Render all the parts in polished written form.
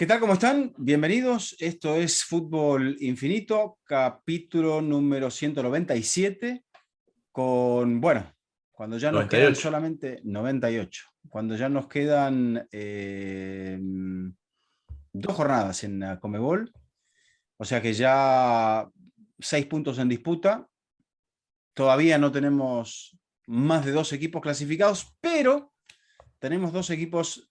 ¿Qué tal? ¿Cómo están? Bienvenidos. Esto es Fútbol Infinito, capítulo número 197, cuando ya nos quedan 98. solamente 98, cuando ya nos quedan 2 jornadas en la Conmebol, o sea que ya 6 puntos en disputa. Todavía no tenemos más de 2 equipos clasificados, pero tenemos 2 equipos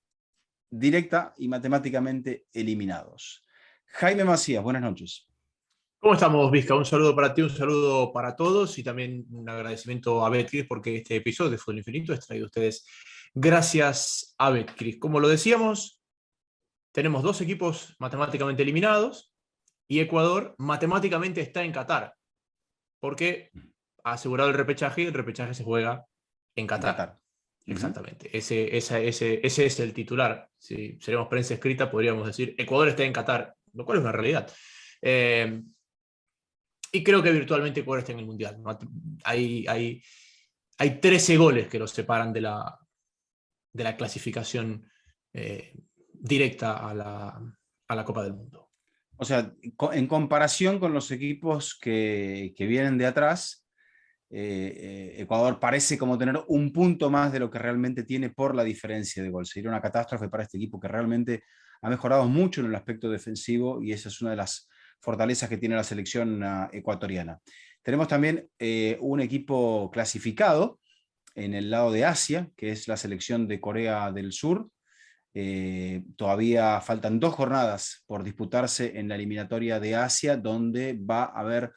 directa y matemáticamente eliminados. Jaime Macías, buenas noches. ¿Cómo estamos, Vizca? Un saludo para ti, un saludo para todos y también un agradecimiento a Betcris porque este episodio de Fútbol Infinito es traído a ustedes gracias a Betcris. Como lo decíamos, tenemos 2 equipos matemáticamente eliminados y Ecuador matemáticamente está en Qatar porque ha asegurado el repechaje y el repechaje se juega en En Qatar. Qatar. Exactamente, ese es el titular. Si seremos prensa escrita, podríamos decir Ecuador está en Qatar, lo cual es una realidad. Y creo que virtualmente Ecuador está en el Mundial. Hay 13 goles que los separan de la clasificación directa a la Copa del Mundo. O sea, en comparación con los equipos que vienen de atrás, Ecuador parece como tener un punto más de lo que realmente tiene por la diferencia de gol. Sería una catástrofe para este equipo que realmente ha mejorado mucho en el aspecto defensivo y esa es una de las fortalezas que tiene la selección ecuatoriana. Tenemos también un equipo clasificado en el lado de Asia, que es la selección de Corea del Sur. Todavía faltan 2 jornadas por disputarse en la eliminatoria de Asia, donde va a haber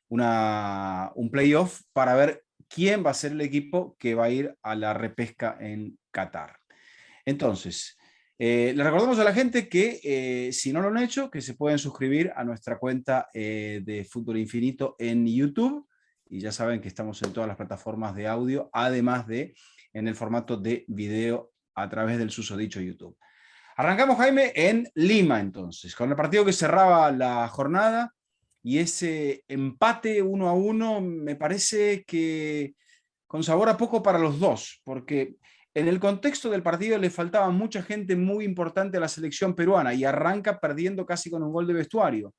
un playoff para ver quién va a ser el equipo que va a ir a la repesca en Qatar. Entonces, le recordamos a la gente que si no lo han hecho, que se pueden suscribir a nuestra cuenta de Fútbol Infinito en YouTube, y ya saben que estamos en todas las plataformas de audio, además de en el formato de video a través del susodicho YouTube. Arrancamos, Jaime, en Lima, entonces, con el partido que cerraba la jornada y ese empate 1-1 me parece que con sabor a poco para los dos, porque en el contexto del partido le faltaba mucha gente muy importante a la selección peruana y arranca perdiendo casi con un gol de vestuario.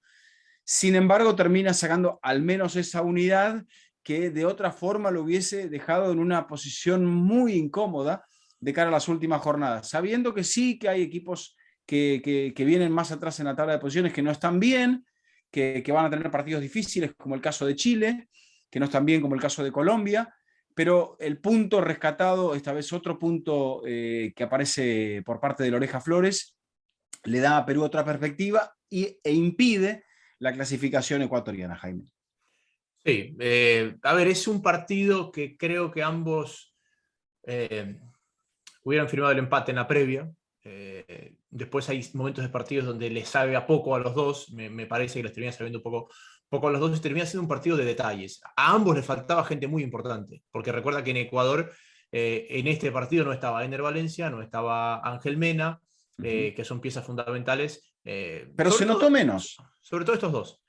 Sin embargo, termina sacando al menos esa unidad que de otra forma lo hubiese dejado en una posición muy incómoda de cara a las últimas jornadas, sabiendo que sí, que hay equipos que vienen más atrás en la tabla de posiciones, que no están bien, que van a tener partidos difíciles, como el caso de Chile, que no están bien como el caso de Colombia, pero el punto rescatado, esta vez otro punto que aparece por parte de la Oreja Flores, le da a Perú otra perspectiva e impide la clasificación ecuatoriana, Jaime. Sí, a ver, es un partido que creo que ambos hubieran firmado el empate en la previa. Después hay momentos de partidos donde les sabe a poco a los dos, me parece que les termina sabiendo poco a los dos y termina siendo un partido de detalles. A ambos les faltaba gente muy importante, porque recuerda que en Ecuador en este partido no estaba Ener Valencia, no estaba Ángel Mena, que son piezas fundamentales, Pero se notó menos. sobre todo estos dos.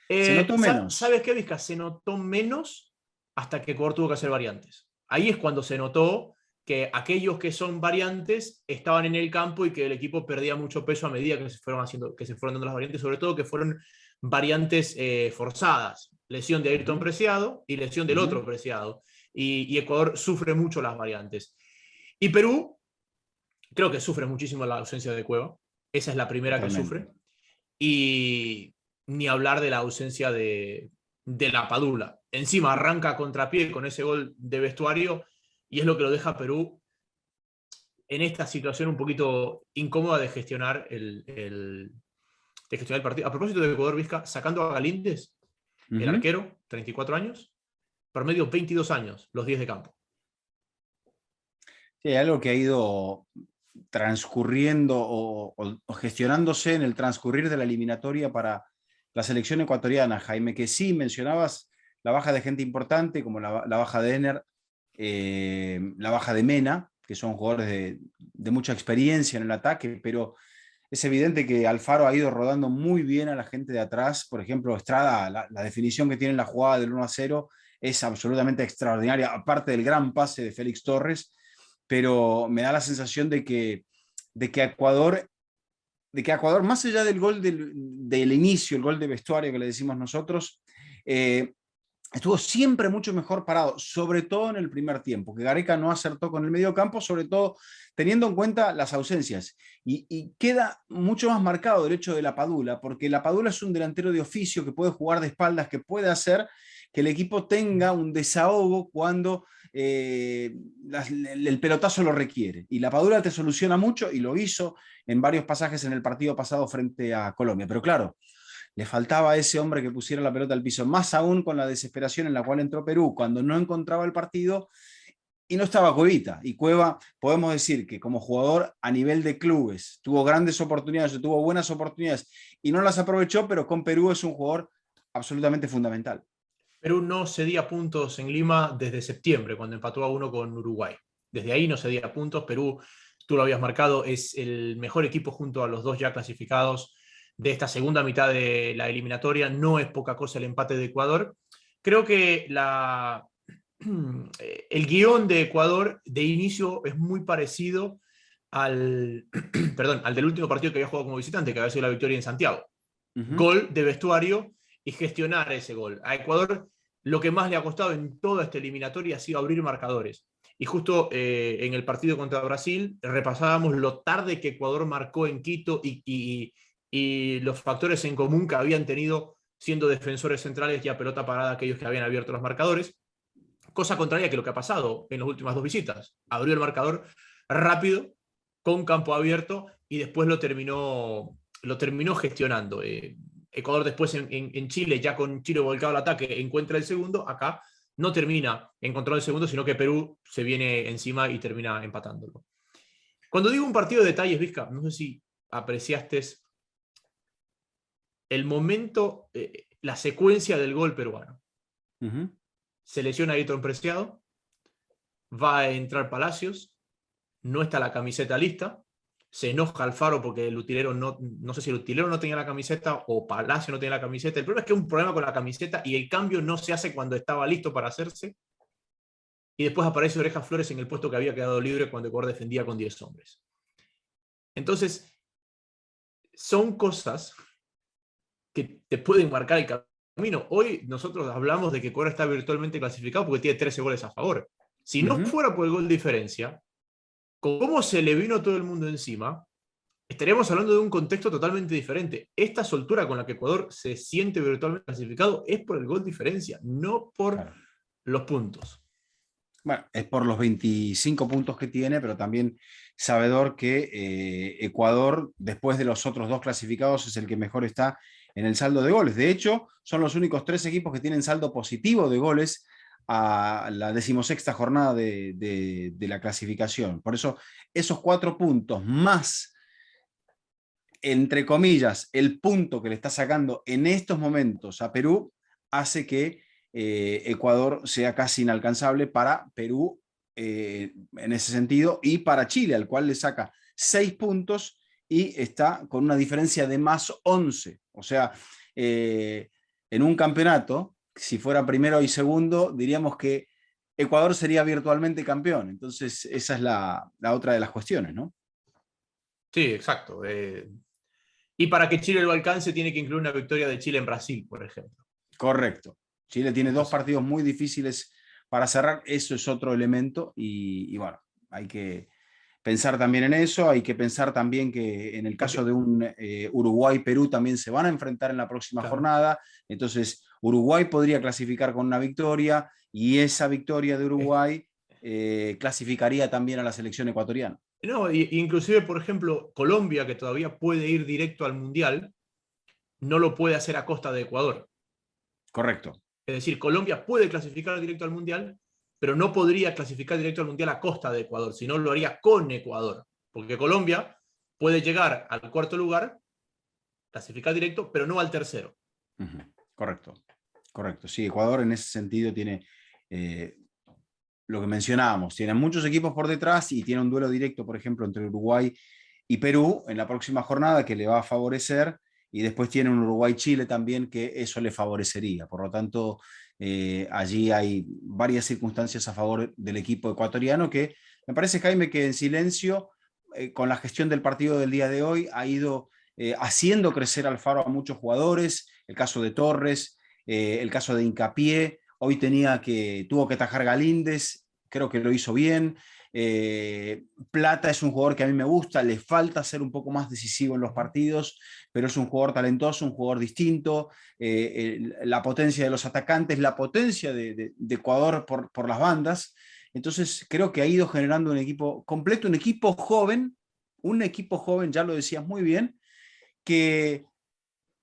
Se notó menos. ¿Sabes qué, Vizca? Se notó menos hasta que Ecuador tuvo que hacer variantes. Ahí es cuando se notó que aquellos que son variantes estaban en el campo y que el equipo perdía mucho peso a medida que que se fueron dando las variantes, sobre todo que fueron variantes forzadas. Lesión de Ayrton Preciado y lesión del otro Preciado. Y Ecuador sufre mucho las variantes. Y Perú creo que sufre muchísimo la ausencia de Cueva. Esa es la primera que Totalmente. sufre. Y ni hablar de la ausencia de la Padula. Encima arranca a contrapié con ese gol de vestuario y es lo que lo deja a Perú en esta situación un poquito incómoda de gestionar el partido. A propósito de Ecuador, Vizca, sacando a Galíndez, el arquero, 34 años, promedio 22 años, los 10 de campo. Sí, hay algo que ha ido transcurriendo o gestionándose en el transcurrir de la eliminatoria para la selección ecuatoriana, Jaime, que sí mencionabas la baja de gente importante, como la baja de Ener, la baja de Mena, que son jugadores de mucha experiencia en el ataque, pero es evidente que Alfaro ha ido rodando muy bien a la gente de atrás. Por ejemplo, Estrada, la definición que tiene en la jugada del 1-0 es absolutamente extraordinaria, aparte del gran pase de Félix Torres, pero me da la sensación de que a Ecuador de que Ecuador, más allá del gol del inicio, el gol de vestuario que le decimos nosotros, estuvo siempre mucho mejor parado, sobre todo en el primer tiempo, que Gareca no acertó con el mediocampo, sobre todo teniendo en cuenta las ausencias. Y queda mucho más marcado el hecho de la Padula, porque la Padula es un delantero de oficio que puede jugar de espaldas, que puede hacer que el equipo tenga un desahogo cuando el pelotazo lo requiere. Y la Padula te soluciona mucho, y lo hizo en varios pasajes en el partido pasado frente a Colombia. Pero claro, le faltaba a ese hombre que pusiera la pelota al piso, más aún con la desesperación en la cual entró Perú, cuando no encontraba el partido y no estaba Cuevita. Y Cueva, podemos decir que como jugador a nivel de clubes, tuvo grandes oportunidades, tuvo buenas oportunidades y no las aprovechó, pero con Perú es un jugador absolutamente fundamental. Perú no cedía puntos en Lima desde septiembre, cuando empató a 1 con Uruguay. Desde ahí no cedía puntos. Perú, tú lo habías marcado, es el mejor equipo junto a los dos ya clasificados de esta segunda mitad de la eliminatoria. No es poca cosa el empate de Ecuador. Creo que el guión de Ecuador de inicio es muy parecido al, perdón, al del último partido que había jugado como visitante, que había sido la victoria en Santiago. Gol de vestuario y gestionar ese gol. A Ecuador lo que más le ha costado en toda esta eliminatoria ha sido abrir marcadores. Y justo en el partido contra Brasil repasábamos lo tarde que Ecuador marcó en Quito y los factores en común que habían tenido siendo defensores centrales y a pelota parada aquellos que habían abierto los marcadores. Cosa contraria que lo que ha pasado en las últimas dos visitas. Abrió el marcador rápido, con campo abierto, y después lo terminó gestionando. Ecuador después en Chile, ya con Chile volcado al ataque, encuentra el segundo. Acá no termina encontrando el segundo, sino que Perú se viene encima y termina empatándolo. Cuando digo un partido de detalles, Vizca, no sé si apreciaste el momento, la secuencia del gol peruano. Se lesiona a Ayrton Preciado, va a entrar Palacios, no está la camiseta lista, se enoja Alfaro porque el utilero no sé si el utilero no tenía la camiseta o Palacio no tenía la camiseta. El problema es que hay un problema con la camiseta y el cambio no se hace cuando estaba listo para hacerse. Y después aparece Orejas Flores en el puesto que había quedado libre cuando Ecuador defendía con 10 hombres. Entonces, son cosas que te pueden marcar el camino. Hoy nosotros hablamos de que Ecuador está virtualmente clasificado porque tiene 13 goles a favor. Si no fuera por el gol de diferencia, con cómo se le vino todo el mundo encima, estaríamos hablando de un contexto totalmente diferente. Esta soltura con la que Ecuador se siente virtualmente clasificado es por el gol diferencia, no por los puntos. Bueno, es por los 25 puntos que tiene, pero también sabedor que Ecuador, después de los otros dos clasificados, es el que mejor está en el saldo de goles. De hecho, son los únicos 3 equipos que tienen saldo positivo de goles a la 16ª jornada de la clasificación. Por eso, esos 4 puntos más, entre comillas, el punto que le está sacando en estos momentos a Perú, hace que Ecuador sea casi inalcanzable para Perú en ese sentido, y para Chile, al cual le saca 6 puntos y está con una diferencia de más 11. O sea, en un campeonato, si fuera primero y segundo, diríamos que Ecuador sería virtualmente campeón. Entonces, esa es la otra de las cuestiones, ¿no? Sí, exacto. Y para que Chile lo alcance, tiene que incluir una victoria de Chile en Brasil, por ejemplo. Correcto. Chile tiene 2 partidos muy difíciles para cerrar, eso es otro elemento y bueno, hay que pensar también en eso, hay que pensar también que en el caso de un Uruguay-Perú también se van a enfrentar en la próxima jornada, entonces Uruguay podría clasificar con una victoria y esa victoria de Uruguay clasificaría también a la selección ecuatoriana. No, inclusive, por ejemplo, Colombia, que todavía puede ir directo al Mundial, no lo puede hacer a costa de Ecuador. Correcto. Es decir, Colombia puede clasificar directo al Mundial, pero no podría clasificar directo al Mundial a costa de Ecuador, sino lo haría con Ecuador. Porque Colombia puede llegar al cuarto lugar, clasificar directo, pero no al tercero. Correcto, correcto. Sí, Ecuador en ese sentido tiene lo que mencionábamos, tiene muchos equipos por detrás y tiene un duelo directo, por ejemplo, entre Uruguay y Perú en la próxima jornada que le va a favorecer, y después tiene un Uruguay-Chile también que eso le favorecería. Por lo tanto, allí hay varias circunstancias a favor del equipo ecuatoriano que me parece, Jaime, que en silencio, con la gestión del partido del día de hoy, ha ido haciendo crecer Alfaro a muchos jugadores, el caso de Torres, el caso de Hincapié, hoy tuvo que atajar Galíndez, creo que lo hizo bien. Plata es un jugador que a mí me gusta, le falta ser un poco más decisivo en los partidos, pero es un jugador talentoso, un jugador distinto. La potencia de los atacantes, la potencia de Ecuador por las bandas. Entonces creo que ha ido generando un equipo completo, un equipo joven, ya lo decías muy bien, que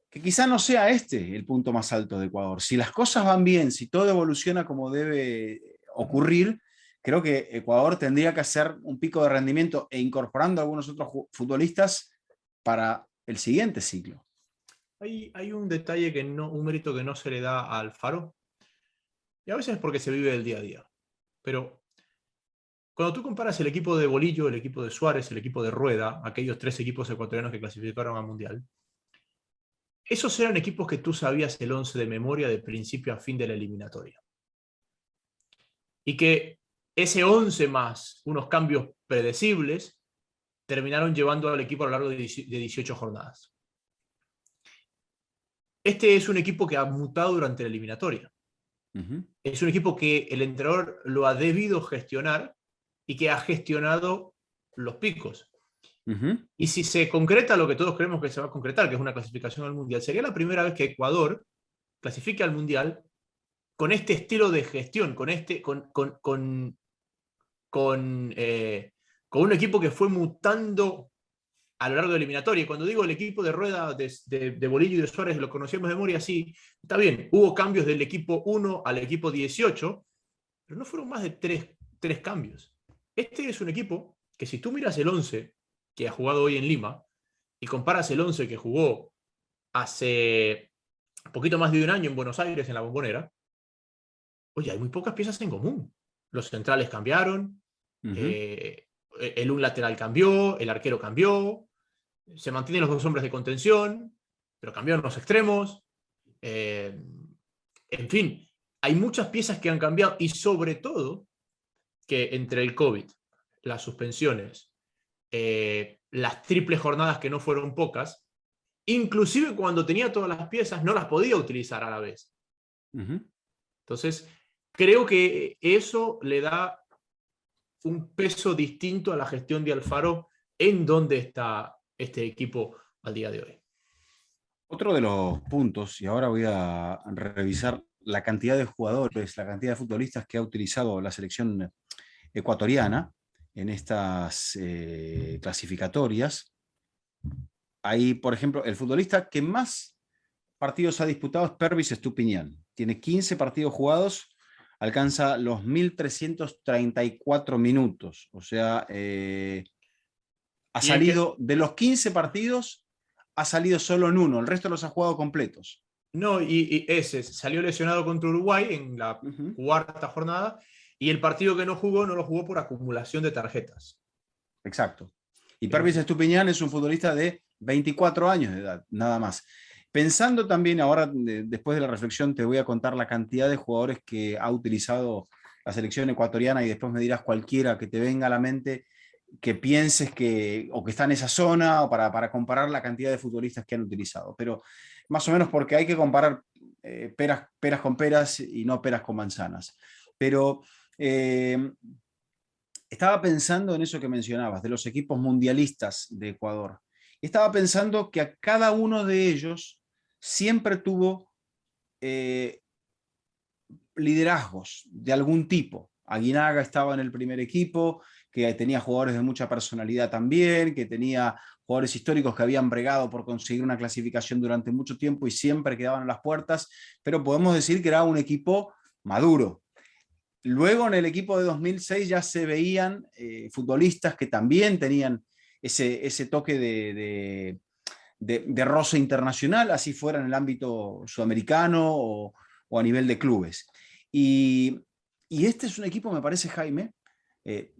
quizá no sea este el punto más alto de Ecuador. Si las cosas van bien, si todo evoluciona como debe ocurrir, creo que Ecuador tendría que hacer un pico de rendimiento e incorporando a algunos otros futbolistas para el siguiente ciclo. Hay un detalle un mérito que no se le da a Alfaro, y a veces es porque se vive del día a día. Pero cuando tú comparas el equipo de Bolillo, el equipo de Suárez, el equipo de Rueda, aquellos 3 equipos ecuatorianos que clasificaron al Mundial, esos eran equipos que tú sabías el 11 de memoria de principio a fin de la eliminatoria. Y que ese 11 más unos cambios predecibles terminaron llevando al equipo a lo largo de 18 jornadas. Este es un equipo que ha mutado durante la eliminatoria. Es un equipo que el entrenador lo ha debido gestionar y que ha gestionado los picos. Y si se concreta lo que todos creemos que se va a concretar, que es una clasificación al Mundial, sería la primera vez que Ecuador clasifique al Mundial con este estilo de gestión, con un equipo que fue mutando a lo largo de la eliminatoria. Y cuando digo el equipo de Rueda, de Bolillo y de Suárez, lo conocíamos de memoria, sí, está bien, hubo cambios del equipo 1 al equipo 18, pero no fueron más de 3 cambios. Este es un equipo que si tú miras el 11 que ha jugado hoy en Lima y comparas el 11 que jugó hace un poquito más de un año en Buenos Aires, en la Bombonera, oye, hay muy pocas piezas en común. Los centrales cambiaron, el un lateral cambió, el arquero cambió, se mantienen los 2 hombres de contención, pero cambiaron los extremos. En fin, hay muchas piezas que han cambiado y sobre todo que entre el COVID, las suspensiones, las triples jornadas que no fueron pocas, inclusive cuando tenía todas las piezas no las podía utilizar a la vez. Entonces, creo que eso le da un peso distinto a la gestión de Alfaro en donde está este equipo al día de hoy. Otro de los puntos, y ahora voy a revisar la cantidad de jugadores, la cantidad de futbolistas que ha utilizado la selección ecuatoriana en estas clasificatorias. Ahí, por ejemplo, el futbolista que más partidos ha disputado es Pervis Estupiñán. Tiene 15 partidos jugados, alcanza los 1.334 minutos. O sea, ha salido de los 15 partidos, ha salido solo en uno, el resto los ha jugado completos. No, y ese salió lesionado contra Uruguay en la cuarta jornada, y el partido que no lo jugó por acumulación de tarjetas. Exacto. Y Pervis Estupiñán es un futbolista de 24 años de edad, nada más. Pensando también, ahora después de la reflexión te voy a contar la cantidad de jugadores que ha utilizado la selección ecuatoriana y después me dirás cualquiera que te venga a la mente que pienses o que está en esa zona, o para comparar la cantidad de futbolistas que han utilizado. Pero más o menos porque hay que comparar peras con peras y no peras con manzanas. Pero estaba pensando en eso que mencionabas, de los equipos mundialistas de Ecuador. Estaba pensando que a cada uno de ellos siempre tuvo liderazgos de algún tipo. Aguinaga estaba en el primer equipo, que tenía jugadores de mucha personalidad también, que tenía jugadores históricos que habían bregado por conseguir una clasificación durante mucho tiempo y siempre quedaban en las puertas, pero podemos decir que era un equipo maduro. Luego en el equipo de 2006 ya se veían futbolistas que también tenían ese toque de roce internacional, así fuera en el ámbito sudamericano o a nivel de clubes. Y este es un equipo, me parece, Jaime,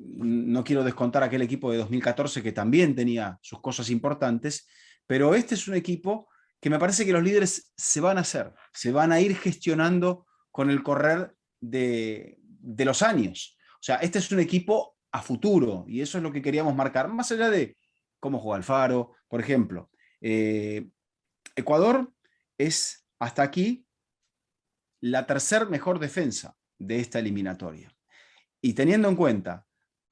no quiero descontar aquel equipo de 2014 que también tenía sus cosas importantes, pero este es un equipo que me parece que los líderes se van a ir gestionando con el correr de los años. O sea, este es un equipo a futuro y eso es lo que queríamos marcar, más allá de cómo juega Alfaro, por ejemplo. Ecuador es hasta aquí la tercer mejor defensa de esta eliminatoria. Y teniendo en cuenta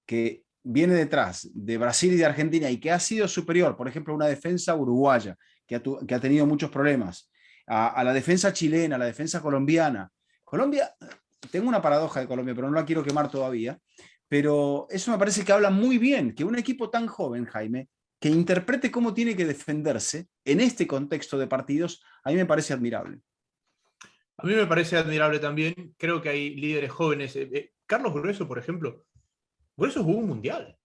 que viene detrás de Brasil y de Argentina y que ha sido superior, por ejemplo, a una defensa uruguaya que ha tenido muchos problemas, a la defensa chilena, a la defensa colombiana. Colombia, tengo una paradoja de Colombia, pero no la quiero quemar todavía, pero eso me parece que habla muy bien, que un equipo tan joven, Jaime, que interprete cómo tiene que defenderse en este contexto de partidos, a mí me parece admirable. A mí me parece admirable también. Creo que hay líderes jóvenes. Carlos Grueso, por ejemplo. Grueso jugó un mundial.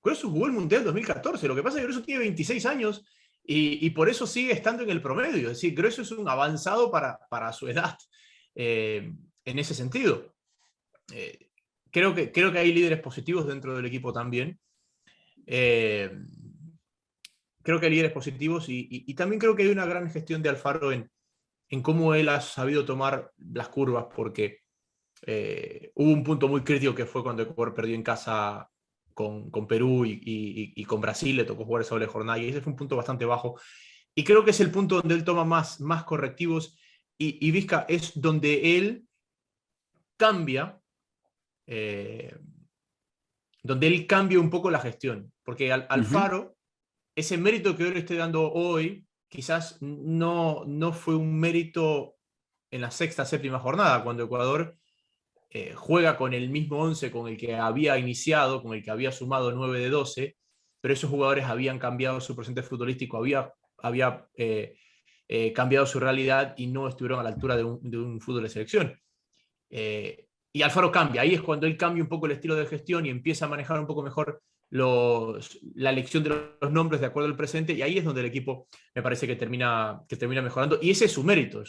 Grueso jugó el mundial 2014. Lo que pasa es que Grueso tiene 26 años y por eso sigue estando en el promedio. Es decir, Grueso es un avanzado para su edad en ese sentido. Creo que hay líderes positivos dentro del equipo también. Creo que hay líderes positivos y también creo que hay una gran gestión de Alfaro en cómo él ha sabido tomar las curvas, porque hubo un punto muy crítico que fue cuando Ecuador perdió en casa con Perú y con Brasil, le tocó jugar esa doble jornada, y ese fue un punto bastante bajo. Y creo que es el punto donde él toma más correctivos, y Vizca es donde él cambia, donde él cambia un poco la gestión, porque Alfaro, ese mérito que yo le estoy dando hoy, quizás no fue un mérito en la sexta, séptima jornada, cuando Ecuador juega con el mismo 11 con el que había iniciado, con el que había sumado 9 de 12, pero esos jugadores habían cambiado su presente futbolístico, había cambiado su realidad y no estuvieron a la altura de un fútbol de selección. Y Alfaro cambia, ahí es cuando él cambia un poco el estilo de gestión y empieza a manejar un poco mejor la elección de los nombres de acuerdo al presente, y ahí es donde el equipo me parece que termina mejorando, y ese es su mérito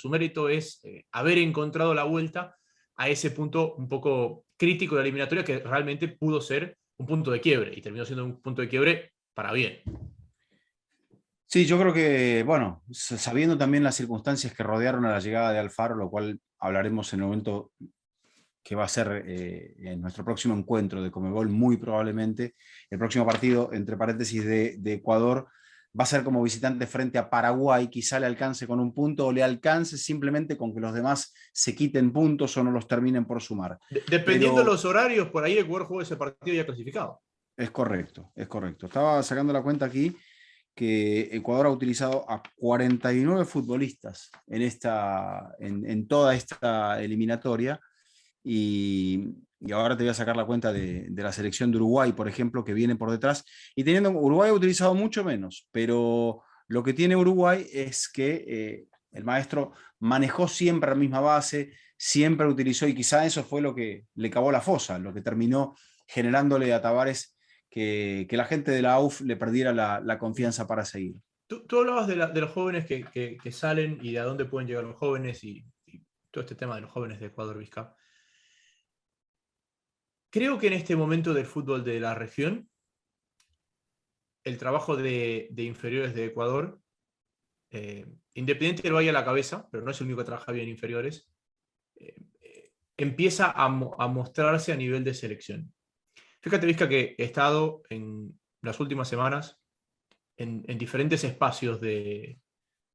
es haber encontrado la vuelta a ese punto un poco crítico de la eliminatoria, que realmente pudo ser un punto de quiebre, y terminó siendo un punto de quiebre para bien. Sí, yo creo que, bueno, sabiendo también las circunstancias que rodearon a la llegada de Alfaro, lo cual hablaremos en el momento que va a ser en nuestro próximo encuentro de Conmebol, muy probablemente, el próximo partido, entre paréntesis, de Ecuador, va a ser como visitante frente a Paraguay, quizá le alcance con un punto o le alcance simplemente con que los demás se quiten puntos o no los terminen por sumar. Dependiendo de Pero los horarios, por ahí Ecuador juega ese partido ya clasificado. es correcto, es correcto. Estaba sacando la cuenta aquí que Ecuador ha utilizado a 49 futbolistas en toda esta eliminatoria. Y ahora te voy a sacar la cuenta de la selección de Uruguay, por ejemplo, que viene por detrás. Y teniendo, Uruguay ha utilizado mucho menos, pero lo que tiene Uruguay es que el maestro manejó siempre la misma base, siempre utilizó, y quizá eso fue lo que le cavó la fosa, lo que terminó generándole a Tavares que la gente de la AUF le perdiera la confianza para seguir. Tú hablabas de los jóvenes que salen y de a dónde pueden llegar los jóvenes y todo este tema de los jóvenes de Ecuador, Vizca. Creo que en este momento del fútbol de la región, el trabajo de inferiores de Ecuador, Independiente del Valle a la cabeza, pero no es el único que trabaja bien en inferiores, empieza a mostrarse a nivel de selección. Fíjate, Vizca, que he estado en las últimas semanas en diferentes espacios de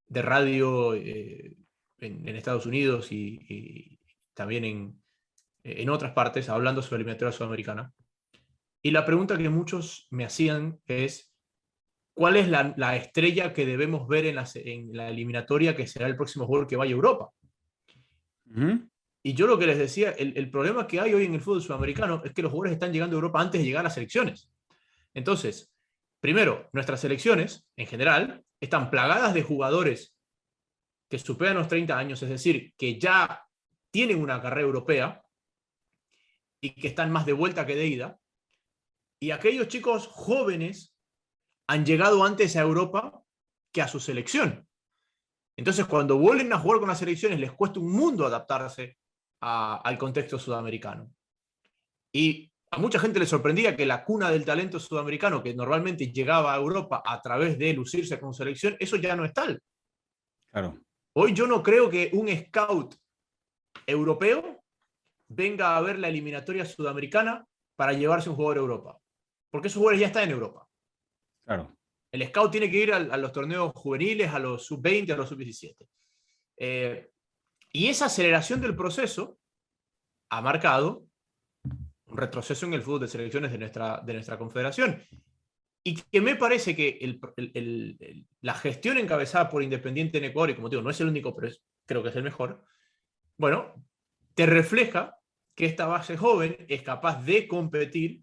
radio en Estados Unidos y también en otras partes, hablando sobre la eliminatoria sudamericana. Y la pregunta que muchos me hacían es, ¿cuál es la estrella que debemos ver en la eliminatoria que será el próximo jugador que vaya a Europa? Y yo lo que les decía, el problema que hay hoy en el fútbol sudamericano es que los jugadores están llegando a Europa antes de llegar a las selecciones. Entonces, primero, nuestras selecciones, en general, están plagadas de jugadores que superan los 30 años, es decir, que ya tienen una carrera europea y que están más de vuelta que de ida. Y aquellos chicos jóvenes han llegado antes a Europa que a su selección. Entonces, cuando vuelven a jugar con las selecciones, les cuesta un mundo adaptarse al contexto sudamericano. Y a mucha gente le sorprendía que la cuna del talento sudamericano, que normalmente llegaba a Europa a través de lucirse con selección, eso ya no es tal. Claro. Hoy yo no creo que un scout europeo venga a ver la eliminatoria sudamericana para llevarse un jugador a Europa, porque esos jugadores ya están en Europa. Claro. El scout tiene que ir a los torneos juveniles, a los sub-20, a los sub-17. Y esa aceleración del proceso ha marcado un retroceso en el fútbol de selecciones de nuestra confederación. Y que me parece que la gestión encabezada por Independiente en Ecuador, y como digo, no es el único, pero creo que es el mejor, bueno, te refleja que esta base joven es capaz de competir,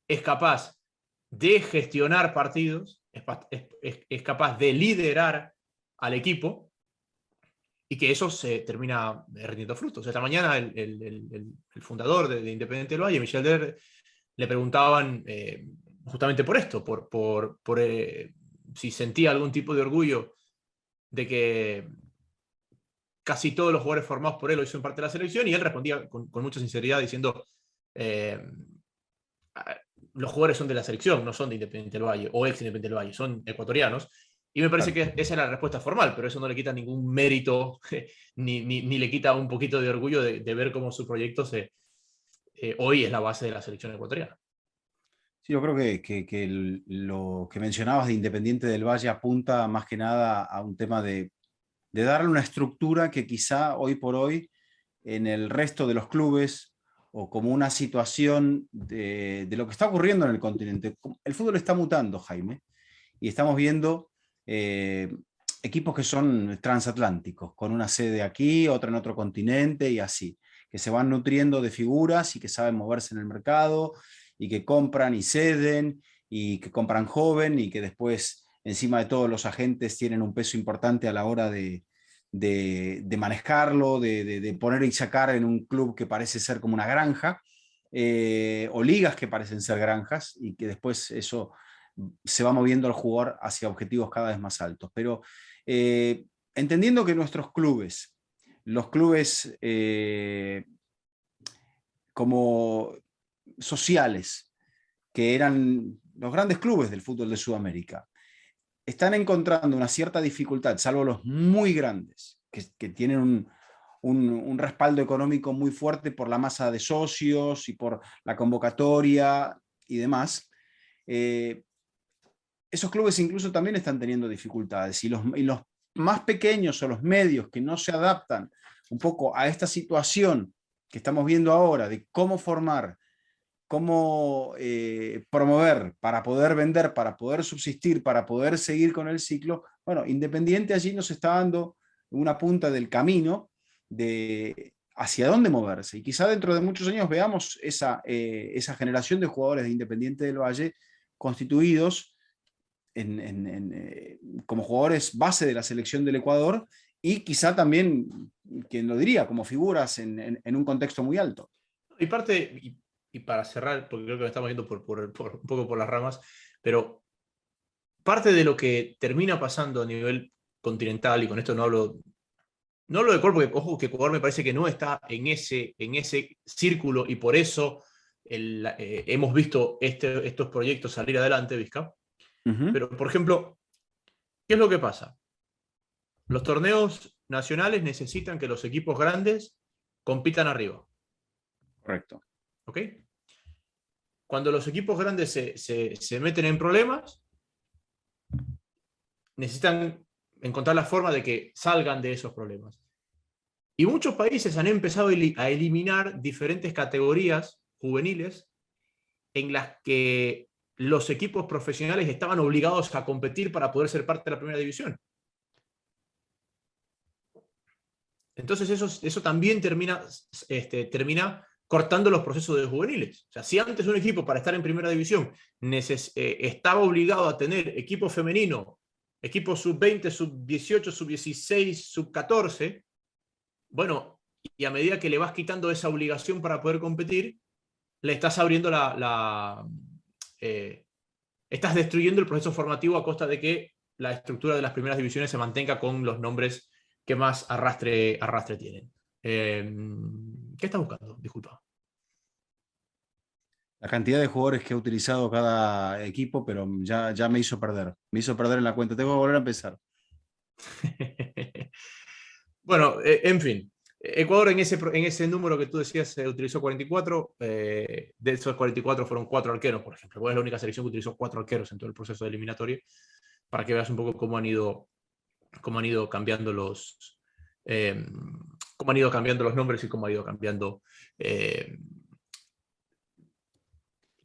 es capaz de gestionar partidos, es capaz de liderar al equipo, y que eso se termina rindiendo frutos. Esta mañana el fundador de Independiente del Valle, Michel Der, le preguntaban justamente por esto, por si sentía algún tipo de orgullo de que casi todos los jugadores formados por él hoy son parte de la selección, y él respondía con mucha sinceridad diciendo los jugadores son de la selección, no son de Independiente del Valle o ex Independiente del Valle, son ecuatorianos. Y me parece que esa es la respuesta formal, pero eso no le quita ningún mérito ni le quita un poquito de orgullo de ver cómo su proyecto hoy es la base de la selección ecuatoriana. Sí, yo creo que lo que mencionabas de Independiente del Valle apunta más que nada a un tema de darle una estructura que quizá hoy por hoy en el resto de los clubes o como una situación de lo que está ocurriendo en el continente. El fútbol está mutando, Jaime, y estamos viendo equipos que son transatlánticos, con una sede aquí, otra en otro continente y así, que se van nutriendo de figuras y que saben moverse en el mercado y que compran y ceden y que compran joven y que después, encima de todos los agentes, tienen un peso importante a la hora de manejarlo, de poner y sacar en un club que parece ser como una granja, o ligas que parecen ser granjas, y que después eso se va moviendo al jugador hacia objetivos cada vez más altos. Pero entendiendo que nuestros clubes, los clubes como sociales, que eran los grandes clubes del fútbol de Sudamérica, están encontrando una cierta dificultad, salvo los muy grandes, que tienen un respaldo económico muy fuerte por la masa de socios y por la convocatoria y demás. Esos clubes incluso también están teniendo dificultades, y los más pequeños o los medios que no se adaptan un poco a esta situación que estamos viendo ahora de cómo formar, cómo promover para poder vender, para poder subsistir, para poder seguir con el ciclo. Bueno, Independiente allí nos está dando una punta del camino de hacia dónde moverse, y quizá dentro de muchos años veamos esa generación de jugadores de Independiente del Valle constituidos como jugadores base de la selección del Ecuador, y quizá también, quien lo diría, como figuras en un contexto muy alto. Y para cerrar, porque creo que me estamos yendo un poco por las ramas, pero parte de lo que termina pasando a nivel continental, y con esto no hablo de Ecuador, porque ojo que Ecuador me parece que no está en ese círculo, y por eso hemos visto estos proyectos salir adelante, Vizca. Pero, por ejemplo, ¿qué es lo que pasa? Los torneos nacionales necesitan que los equipos grandes compitan arriba. Correcto. ¿Ok? Cuando los equipos grandes se meten en problemas, necesitan encontrar la forma de que salgan de esos problemas. Y muchos países han empezado a eliminar diferentes categorías juveniles en las que los equipos profesionales estaban obligados a competir para poder ser parte de la primera división. Entonces eso también termina cortando los procesos de juveniles. O sea, si antes un equipo para estar en primera división estaba obligado a tener equipo femenino, equipo sub-20, sub-18, sub-16, sub-14, bueno, y a medida que le vas quitando esa obligación para poder competir, le estás abriendo estás destruyendo el proceso formativo a costa de que la estructura de las primeras divisiones se mantenga con los nombres que más arrastre tienen. ¿Qué estás buscando? Disculpa. La cantidad de jugadores que ha utilizado cada equipo, pero ya me hizo perder. Me hizo perder en la cuenta. Tengo que volver a empezar. Bueno, en fin. Ecuador en ese número que tú decías utilizó 44, de esos 44 fueron 4 arqueros, por ejemplo. Ecuador es la única selección que utilizó 4 arqueros en todo el proceso de eliminatoria, para que veas un poco cómo han ido cambiando eh, cómo han ido cambiando los nombres y cómo ha ido cambiando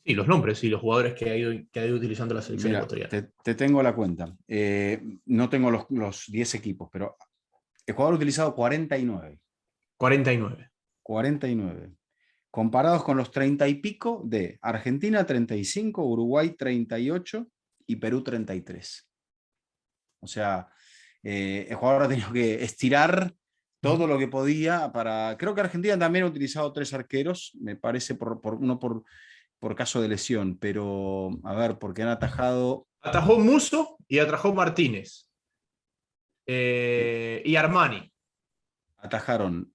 sí, los nombres y los jugadores que ha ido utilizando la selección Mira, ecuatoriana. te tengo la cuenta. No tengo los 10 equipos, pero Ecuador ha utilizado 49. 49. 49. Comparados con los 30 y pico de Argentina 35, Uruguay 38 y Perú 33. O sea, Ecuador ha tenido que estirar todo lo que podía para... Creo que Argentina también ha utilizado 3 arqueros, me parece, uno por caso de lesión, pero a ver, porque han atajado... Atajó Musso y atajó Martínez. eh, Y Armani. atajaron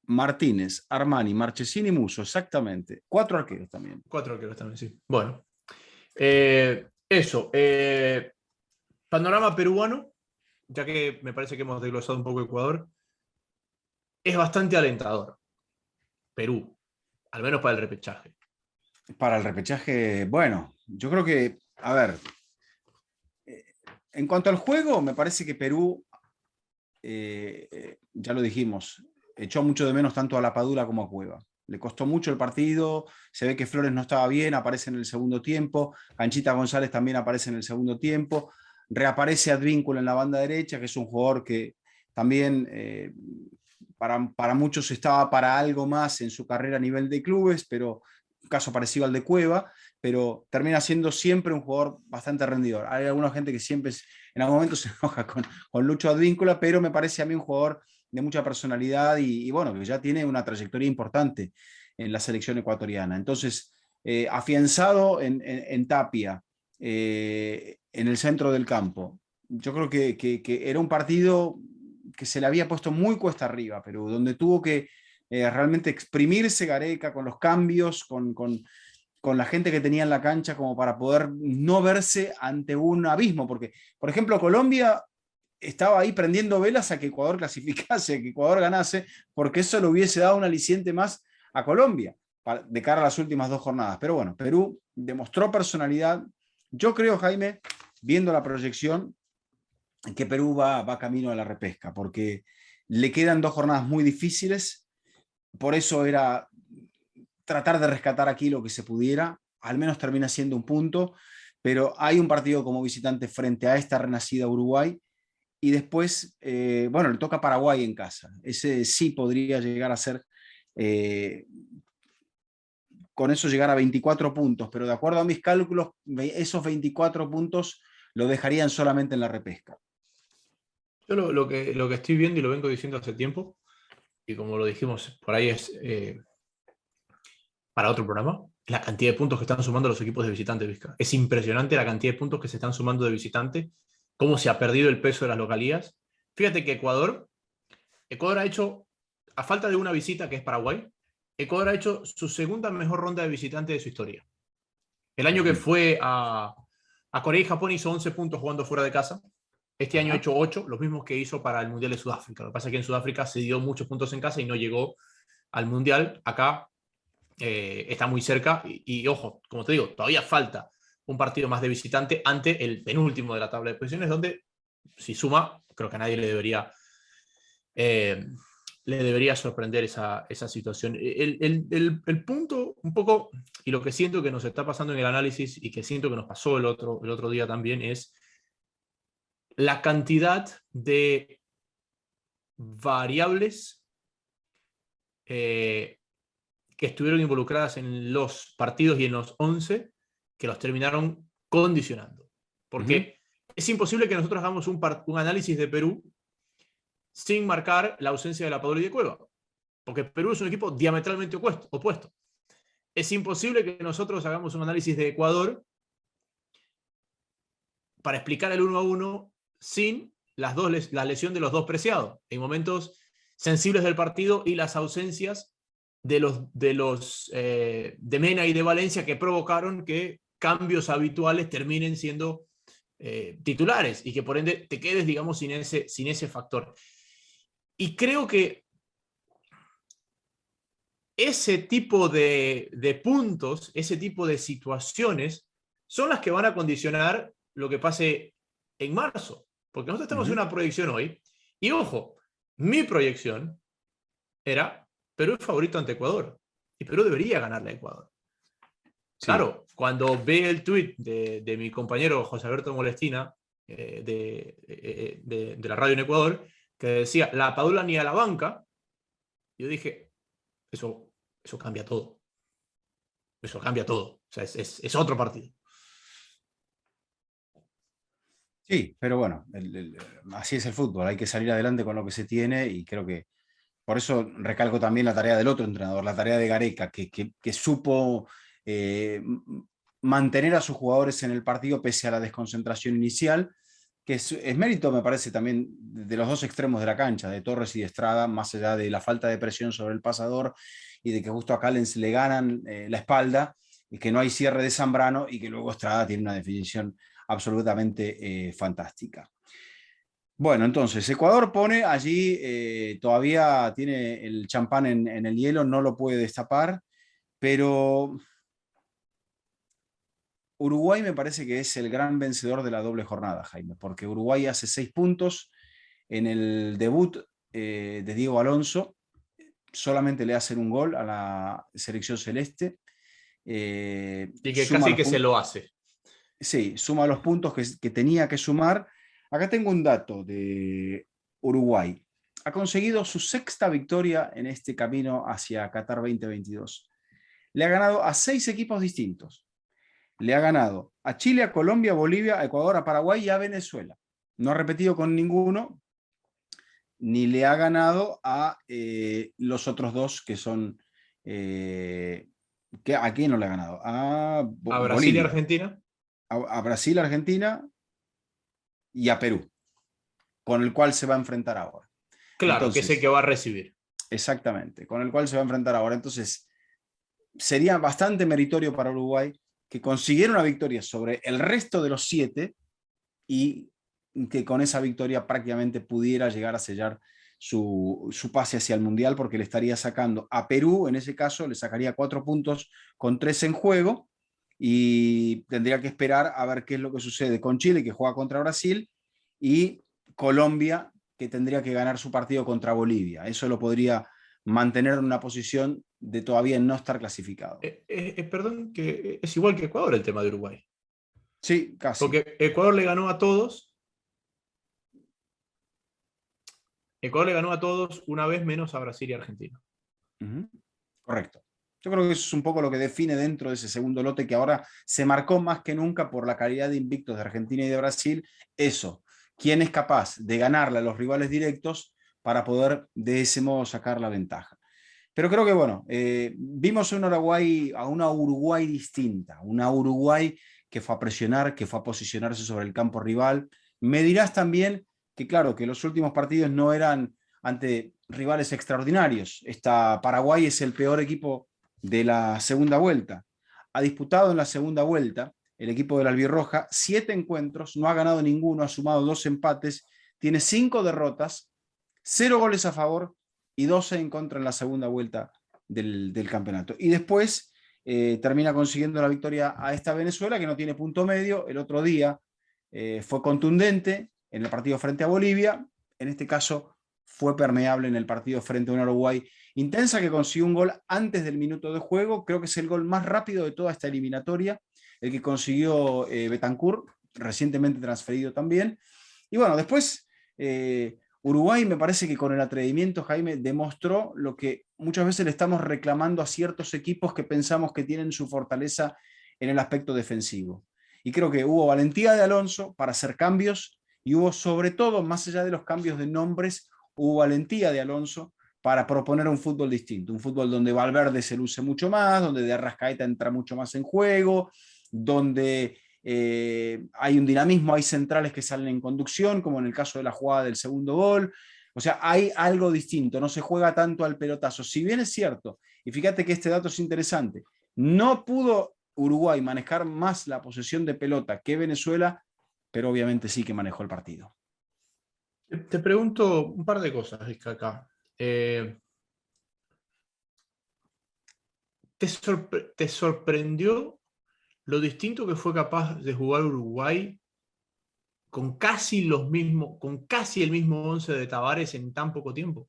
Martínez, Armani, Marchesini y Musso, exactamente. 4 arqueros también. 4 arqueros también, sí. Bueno. Eso. Panorama peruano, ya que me parece que hemos desglosado un poco Ecuador, es bastante alentador. Perú, al menos para el repechaje. Para el repechaje, bueno, yo creo que, a ver, en cuanto al juego, me parece que Perú, ya lo dijimos, echó mucho de menos tanto a La Padula como a Cueva. Le costó mucho el partido, se ve que Flores no estaba bien, aparece en el segundo tiempo, Canchita González también aparece en el segundo tiempo, reaparece Advíncula en la banda derecha, que es un jugador que también para muchos estaba para algo más en su carrera a nivel de clubes, pero un caso parecido al de Cueva, pero termina siendo siempre un jugador bastante rendidor. Hay alguna gente que siempre en algún momento se enoja con Lucho Advíncula, pero me parece a mí un jugador de mucha personalidad y bueno, que ya tiene una trayectoria importante en la selección ecuatoriana. Entonces, afianzado en Tapia, en el centro del campo, yo creo que era un partido que se le había puesto muy cuesta arriba, pero donde tuvo que realmente exprimirse Gareca con los cambios, con la gente que tenía en la cancha como para poder no verse ante un abismo, porque, por ejemplo, Colombia estaba ahí prendiendo velas a que Ecuador clasificase, a que Ecuador ganase, porque eso le hubiese dado un aliciente más a Colombia de cara a las últimas 2 jornadas. Pero bueno, Perú demostró personalidad. Yo creo, Jaime, viendo la proyección, que Perú va camino a la repesca, porque le quedan 2 jornadas muy difíciles, por eso era tratar de rescatar aquí lo que se pudiera, al menos termina siendo un punto, pero hay un partido como visitante frente a esta renacida Uruguay, y después, bueno, le toca Paraguay en casa. Ese sí podría llegar a ser, con eso llegar a 24 puntos, pero de acuerdo a mis cálculos, esos 24 puntos lo dejarían solamente en la repesca. Yo lo que estoy viendo y lo vengo diciendo hace tiempo, y como lo dijimos, por ahí es para otro programa, la cantidad de puntos que están sumando los equipos de visitante, Vizca. Es impresionante la cantidad de puntos que se están sumando de visitante, cómo se ha perdido el peso de las localías. Fíjate que Ecuador ha hecho, a falta de una visita que es Paraguay, Ecuador ha hecho su segunda mejor ronda de visitante de su historia. El año que fue a Corea y Japón hizo 11 puntos jugando fuera de casa. Este año ha hecho 8, los mismos que hizo para el Mundial de Sudáfrica. Lo que pasa es que en Sudáfrica se dio muchos puntos en casa y no llegó al Mundial. Acá está muy cerca y ojo, como te digo, todavía falta un partido más de visitante ante el penúltimo de la tabla de posiciones, donde si suma, creo que a nadie le debería sorprender esa situación. El punto un poco, y lo que siento que nos está pasando en el análisis y que siento que nos pasó el otro día también, es la cantidad de variables que estuvieron involucradas en los partidos y en los 11 que los terminaron condicionando. Porque es imposible que nosotros hagamos un análisis de Perú sin marcar la ausencia de La Padula y de Cueva. Porque Perú es un equipo diametralmente opuesto. Es imposible que nosotros hagamos un análisis de Ecuador para explicar el 1-1 sin la lesión de los 2 Preciados en momentos sensibles del partido y las ausencias de Mena y de Valencia que provocaron que cambios habituales terminen siendo titulares y que por ende te quedes, digamos, sin ese factor. Y creo que ese tipo de puntos, ese tipo de situaciones, son las que van a condicionar lo que pase en marzo. Porque nosotros tenemos una proyección hoy, y ojo, mi proyección era Perú es favorito ante Ecuador, y Perú debería ganarle a Ecuador. Sí. Claro, cuando ve el tuit de mi compañero José Alberto Molestina, de la radio en Ecuador, que decía, la Padula ni a la banca, yo dije, eso cambia todo. Eso cambia todo. O sea, es otro partido. Sí, pero bueno, así es el fútbol, hay que salir adelante con lo que se tiene y creo que por eso recalco también la tarea del otro entrenador, la tarea de Gareca, que supo mantener a sus jugadores en el partido pese a la desconcentración inicial, que es mérito, me parece, también de los dos extremos de la cancha, de Torres y de Estrada, más allá de la falta de presión sobre el pasador y de que justo a Callens le ganan la espalda y que no hay cierre de Zambrano y que luego Estrada tiene una definición absolutamente fantástica. Bueno, entonces Ecuador pone allí, todavía tiene el champán en el hielo, no lo puede destapar, pero Uruguay me parece que es el gran vencedor de la doble jornada, Jaime, porque Uruguay hace 6 puntos en el debut de Diego Alonso, solamente le hacen un gol a la selección celeste, Y que suma casi los que se puntos. lo hace. Sí, suma los puntos que tenía que sumar. Acá tengo un dato de Uruguay. Ha conseguido su sexta victoria en este camino hacia Qatar 2022. Le ha ganado a 6 equipos distintos. Le ha ganado a Chile, a Colombia, a Bolivia, a Ecuador, a Paraguay y a Venezuela. No ha repetido con ninguno, ni le ha ganado a los otros dos que son... ¿a quién no le ha ganado? A A Brasil y Bolivia, Argentina. a Brasil, Argentina y a Perú, con el cual se va a enfrentar ahora. Claro, que sé que Entonces, va a recibir. exactamente, con el cual se va a enfrentar ahora. Entonces, sería bastante meritorio para Uruguay que consiguiera una victoria sobre el resto de los 7 y que con esa victoria prácticamente pudiera llegar a sellar su pase hacia el Mundial, porque le estaría sacando a Perú, en ese caso, le sacaría 4 puntos con 3 en juego y tendría que esperar a ver qué es lo que sucede con Chile, que juega contra Brasil, y Colombia, que tendría que ganar su partido contra Bolivia. Eso lo podría mantener en una posición de todavía no estar clasificado. Perdón, que es igual que Ecuador el tema de Uruguay. Sí, casi. Porque Ecuador le ganó a todos. Ecuador le ganó a todos una vez menos a Brasil y Argentina. Uh-huh. Correcto. Yo creo que eso es un poco lo que define dentro de ese segundo lote que ahora se marcó más que nunca por la calidad de invictos de Argentina y de Brasil. Eso, quién es capaz de ganarle a los rivales directos para poder de ese modo sacar la ventaja. Pero creo que, bueno, vimos a una Uruguay distinta, una Uruguay que fue a presionar, que fue a posicionarse sobre el campo rival. Me dirás también que, claro, que los últimos partidos no eran ante rivales extraordinarios. Paraguay es el peor equipo de la segunda vuelta. Ha disputado en la segunda vuelta el equipo de la Albirroja 7 encuentros, no ha ganado ninguno, ha sumado 2 empates, tiene 5 derrotas, 0 goles a favor y 12 en contra en la segunda vuelta del campeonato. Y después termina consiguiendo la victoria a esta Venezuela, que no tiene punto medio. El otro día fue contundente en el partido frente a Bolivia. En este caso fue permeable en el partido frente a un Uruguay intensa, que consiguió un gol antes del minuto de juego. Creo que es el gol más rápido de toda esta eliminatoria, el que consiguió Betancur, recientemente transferido también. Y bueno, después Uruguay me parece que con el atrevimiento, Jaime, demostró lo que muchas veces le estamos reclamando a ciertos equipos que pensamos que tienen su fortaleza en el aspecto defensivo. Y creo que hubo valentía de Alonso para hacer cambios y hubo sobre todo, más allá de los cambios de nombres, hubo valentía de Alonso para proponer un fútbol distinto, un fútbol donde Valverde se luce mucho más, donde De Arrascaeta entra mucho más en juego, donde hay un dinamismo, hay centrales que salen en conducción, como en el caso de la jugada del segundo gol. O sea, hay algo distinto, no se juega tanto al pelotazo. Si bien es cierto, y fíjate que este dato es interesante, no pudo Uruguay manejar más la posesión de pelota que Venezuela, pero obviamente sí que manejó el partido. Te pregunto un par de cosas acá. ¿Te sorprendió lo distinto que fue capaz de jugar Uruguay con casi el mismo 11 de Tavares en tan poco tiempo?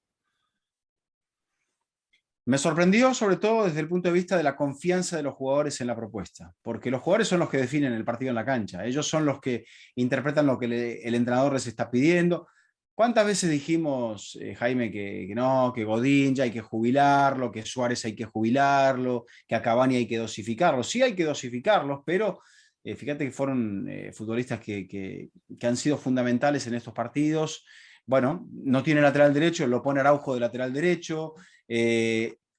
Me sorprendió sobre todo desde el punto de vista de la confianza de los jugadores en la propuesta, porque los jugadores son los que definen el partido en la cancha, ellos son los que interpretan lo que el entrenador les está pidiendo. ¿Cuántas veces dijimos, Jaime, que no, que Godín ya hay que jubilarlo, que Suárez hay que jubilarlo, que a Cavani hay que dosificarlo? Sí hay que dosificarlos, pero fíjate que fueron futbolistas que han sido fundamentales en estos partidos. Bueno, no tiene lateral derecho, lo pone Araujo de lateral derecho,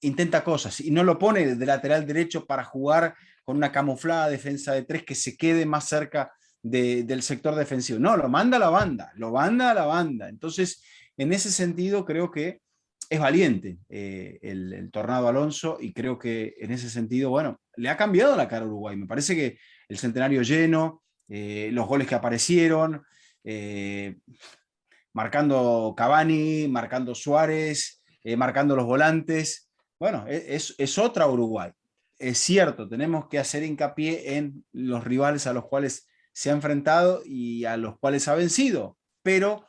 intenta cosas y no lo pone de lateral derecho para jugar con una camuflada defensa de tres que se quede más cerca del sector defensivo. No, lo manda a la banda, lo manda a la banda. Entonces, en ese sentido, creo que es valiente el Tornado Alonso y creo que en ese sentido, bueno, le ha cambiado la cara a Uruguay. Me parece que el centenario lleno, los goles que aparecieron, marcando Cavani, marcando Suárez, marcando los volantes. Bueno, es otra Uruguay. Es cierto, tenemos que hacer hincapié en los rivales a los cuales se ha enfrentado y a los cuales ha vencido, pero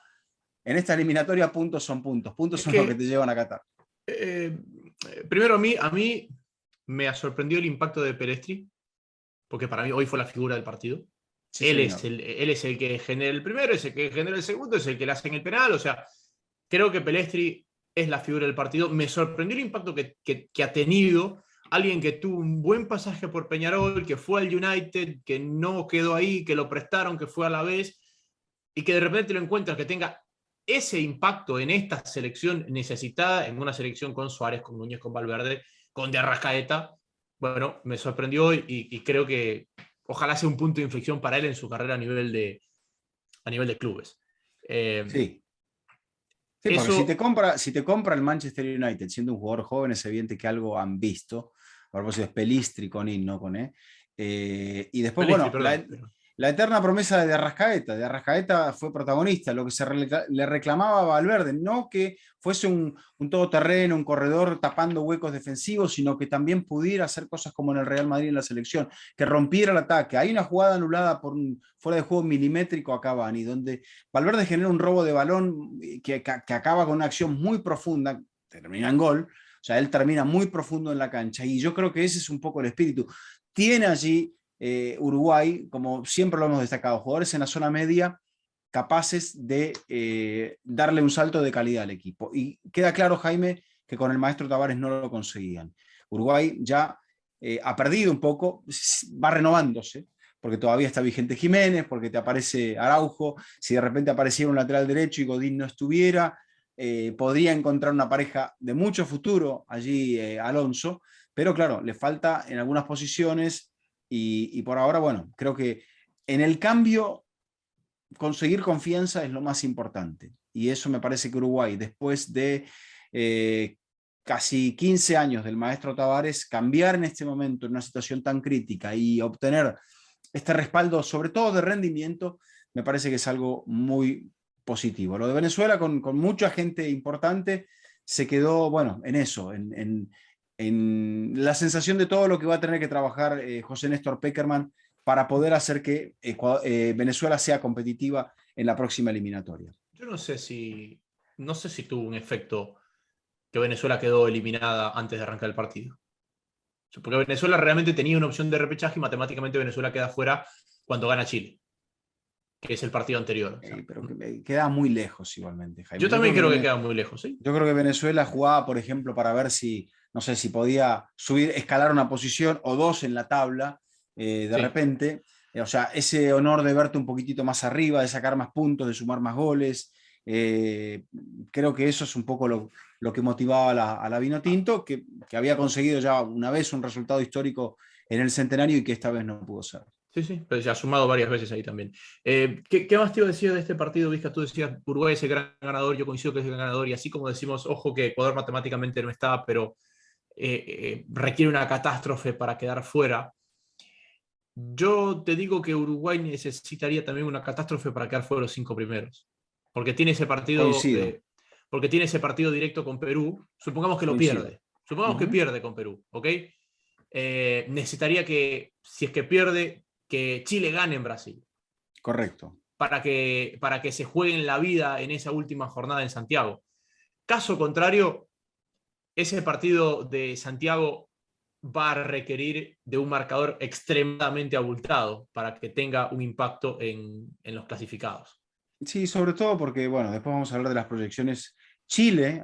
en esta eliminatoria puntos son puntos, puntos Es son los que que, te llevan a Qatar. eh, primero a mí me sorprendió el impacto de Pelestri, porque para mí hoy fue la figura del partido. Sí, Él es el que genera el primero, es el que genera el segundo, es el que le hacen el penal. O sea, creo que Pelestri es la figura del partido. Me sorprendió el impacto que ha tenido alguien que tuvo un buen pasaje por Peñarol, que fue al United, que no quedó ahí, que lo prestaron, que fue a la vez, y que de repente lo encuentras que tenga ese impacto en esta selección necesitada, en una selección con Suárez, con Núñez, con Valverde, con De Arrascaeta. Bueno, me sorprendió y creo que ojalá sea un punto de inflexión para él en su carrera a nivel de clubes. Eh, Sí, sí, porque eso, si te compra el Manchester United siendo un jugador joven, es evidente que algo han visto. A propósito, es Pelistri con I, no con E. Y después, Pelistri, bueno, perdón. Pero, la eterna promesa de Arrascaeta. De Arrascaeta fue protagonista, lo que le reclamaba a Valverde, no que fuese un todoterreno, un corredor tapando huecos defensivos, sino que también pudiera hacer cosas como en el Real Madrid en la selección, que rompiera el ataque. Hay una jugada anulada por un fuera de juego milimétrico a Cavani, donde Valverde genera un robo de balón que acaba con una acción muy profunda, termina en gol. O sea, él termina muy profundo en la cancha y yo creo que ese es un poco el espíritu. Tiene allí Uruguay, como siempre lo hemos destacado, jugadores en la zona media capaces de darle un salto de calidad al equipo. Y queda claro, Jaime, que con el maestro Tavares no lo conseguían. Uruguay ya ha perdido un poco, va renovándose, porque todavía está vigente Jiménez, porque te aparece Araujo, si de repente apareciera un lateral derecho y Godín no estuviera, podría encontrar una pareja de mucho futuro allí Alonso, pero claro, le falta en algunas posiciones y por ahora, bueno, creo que en el cambio conseguir confianza es lo más importante. Y eso me parece que Uruguay, después de casi 15 años del maestro Tavares, cambiar en este momento en una situación tan crítica y obtener este respaldo, sobre todo de rendimiento, me parece que es algo muy positivo. Lo de Venezuela, con mucha gente importante, se quedó, bueno, en eso, en la sensación de todo lo que va a tener que trabajar José Néstor Pekerman para poder hacer que Venezuela sea competitiva en la próxima eliminatoria. yo no sé si tuvo un efecto que Venezuela quedó eliminada antes de arrancar el partido. Porque Venezuela realmente tenía una opción de repechaje y matemáticamente Venezuela queda fuera cuando gana Chile, que es el partido anterior. O sea, Pero que queda muy lejos igualmente, yo Jaime. también creo que queda muy lejos, ¿sí? Yo creo que Venezuela jugaba, por ejemplo, para ver si, no sé, si podía subir, escalar una posición o dos en la tabla de Sí. repente. O sea, ese honor de verte un poquitito más arriba, de sacar más puntos, de sumar más goles. eh, Creo que eso es un poco lo que motivaba a la Vinotinto, que había conseguido ya una vez un resultado histórico en el centenario y que esta vez no pudo ser. Sí, sí, pero se ha sumado varias veces ahí también. ¿Qué más te iba a decir de este partido, Vizca? Tú decías, Uruguay es el gran ganador, yo coincido que es el gran ganador, y así como decimos, ojo que Ecuador matemáticamente no está, pero requiere una catástrofe para quedar fuera. Yo te digo que Uruguay necesitaría también una catástrofe para quedar fuera los 5 primeros, porque tiene ese partido, Coincido, porque tiene ese partido directo con Perú. Supongamos que lo coincido. pierde, supongamos que Ujú. pierde con Perú, ¿ok? necesitaría que, si es que pierde, que Chile gane en Brasil. Correcto. Para que se jueguen la vida en esa última jornada en Santiago. Caso contrario, ese partido de Santiago va a requerir de un marcador extremadamente abultado para que tenga un impacto en los clasificados. Sí, sobre todo porque, bueno, después vamos a hablar de las proyecciones. Chile,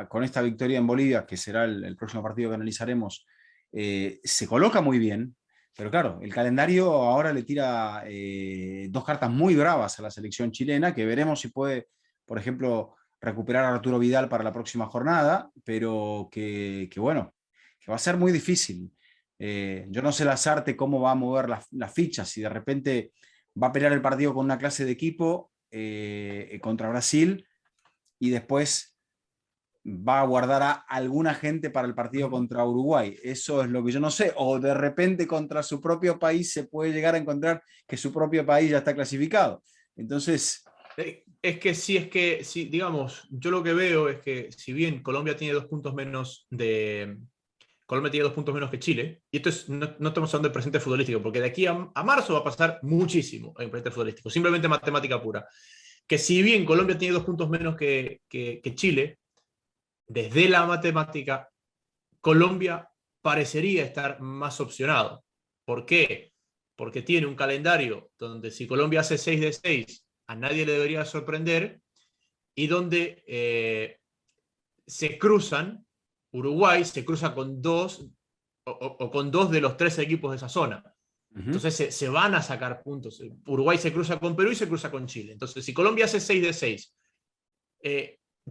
con esta victoria en Bolivia, que será el próximo partido que analizaremos, se coloca muy bien, pero claro, el calendario ahora le tira dos cartas muy bravas a la selección chilena, que veremos si puede, por ejemplo, recuperar a Arturo Vidal para la próxima jornada, pero que bueno, que va a ser muy difícil. Yo no sé Lazarte cómo va a mover las fichas, si de repente va a pelear el partido con una clase de equipo contra Brasil y después va a guardar a alguna gente para el partido contra Uruguay. Eso es lo que yo no sé. O de repente contra su propio país se puede llegar a encontrar que su propio país ya está clasificado. Entonces... Sí, digamos, yo lo que veo es que si bien Colombia tiene 2 puntos menos Colombia tiene 2 puntos menos que Chile, y esto no estamos hablando de presente futbolístico, porque de aquí a marzo va a pasar muchísimo en presente futbolístico, simplemente matemática pura. Que si bien Colombia tiene 2 puntos menos que Chile, desde la matemática, Colombia parecería estar más opcionado. ¿Por qué? Porque tiene un calendario donde si Colombia hace 6 de 6, a nadie le debería sorprender, y donde se cruzan, Uruguay se cruza con 2 o con 2 de los 3 equipos de esa zona. Entonces se van a sacar puntos. Uruguay se cruza con Perú y se cruza con Chile. Entonces, si Colombia hace 6 de 6,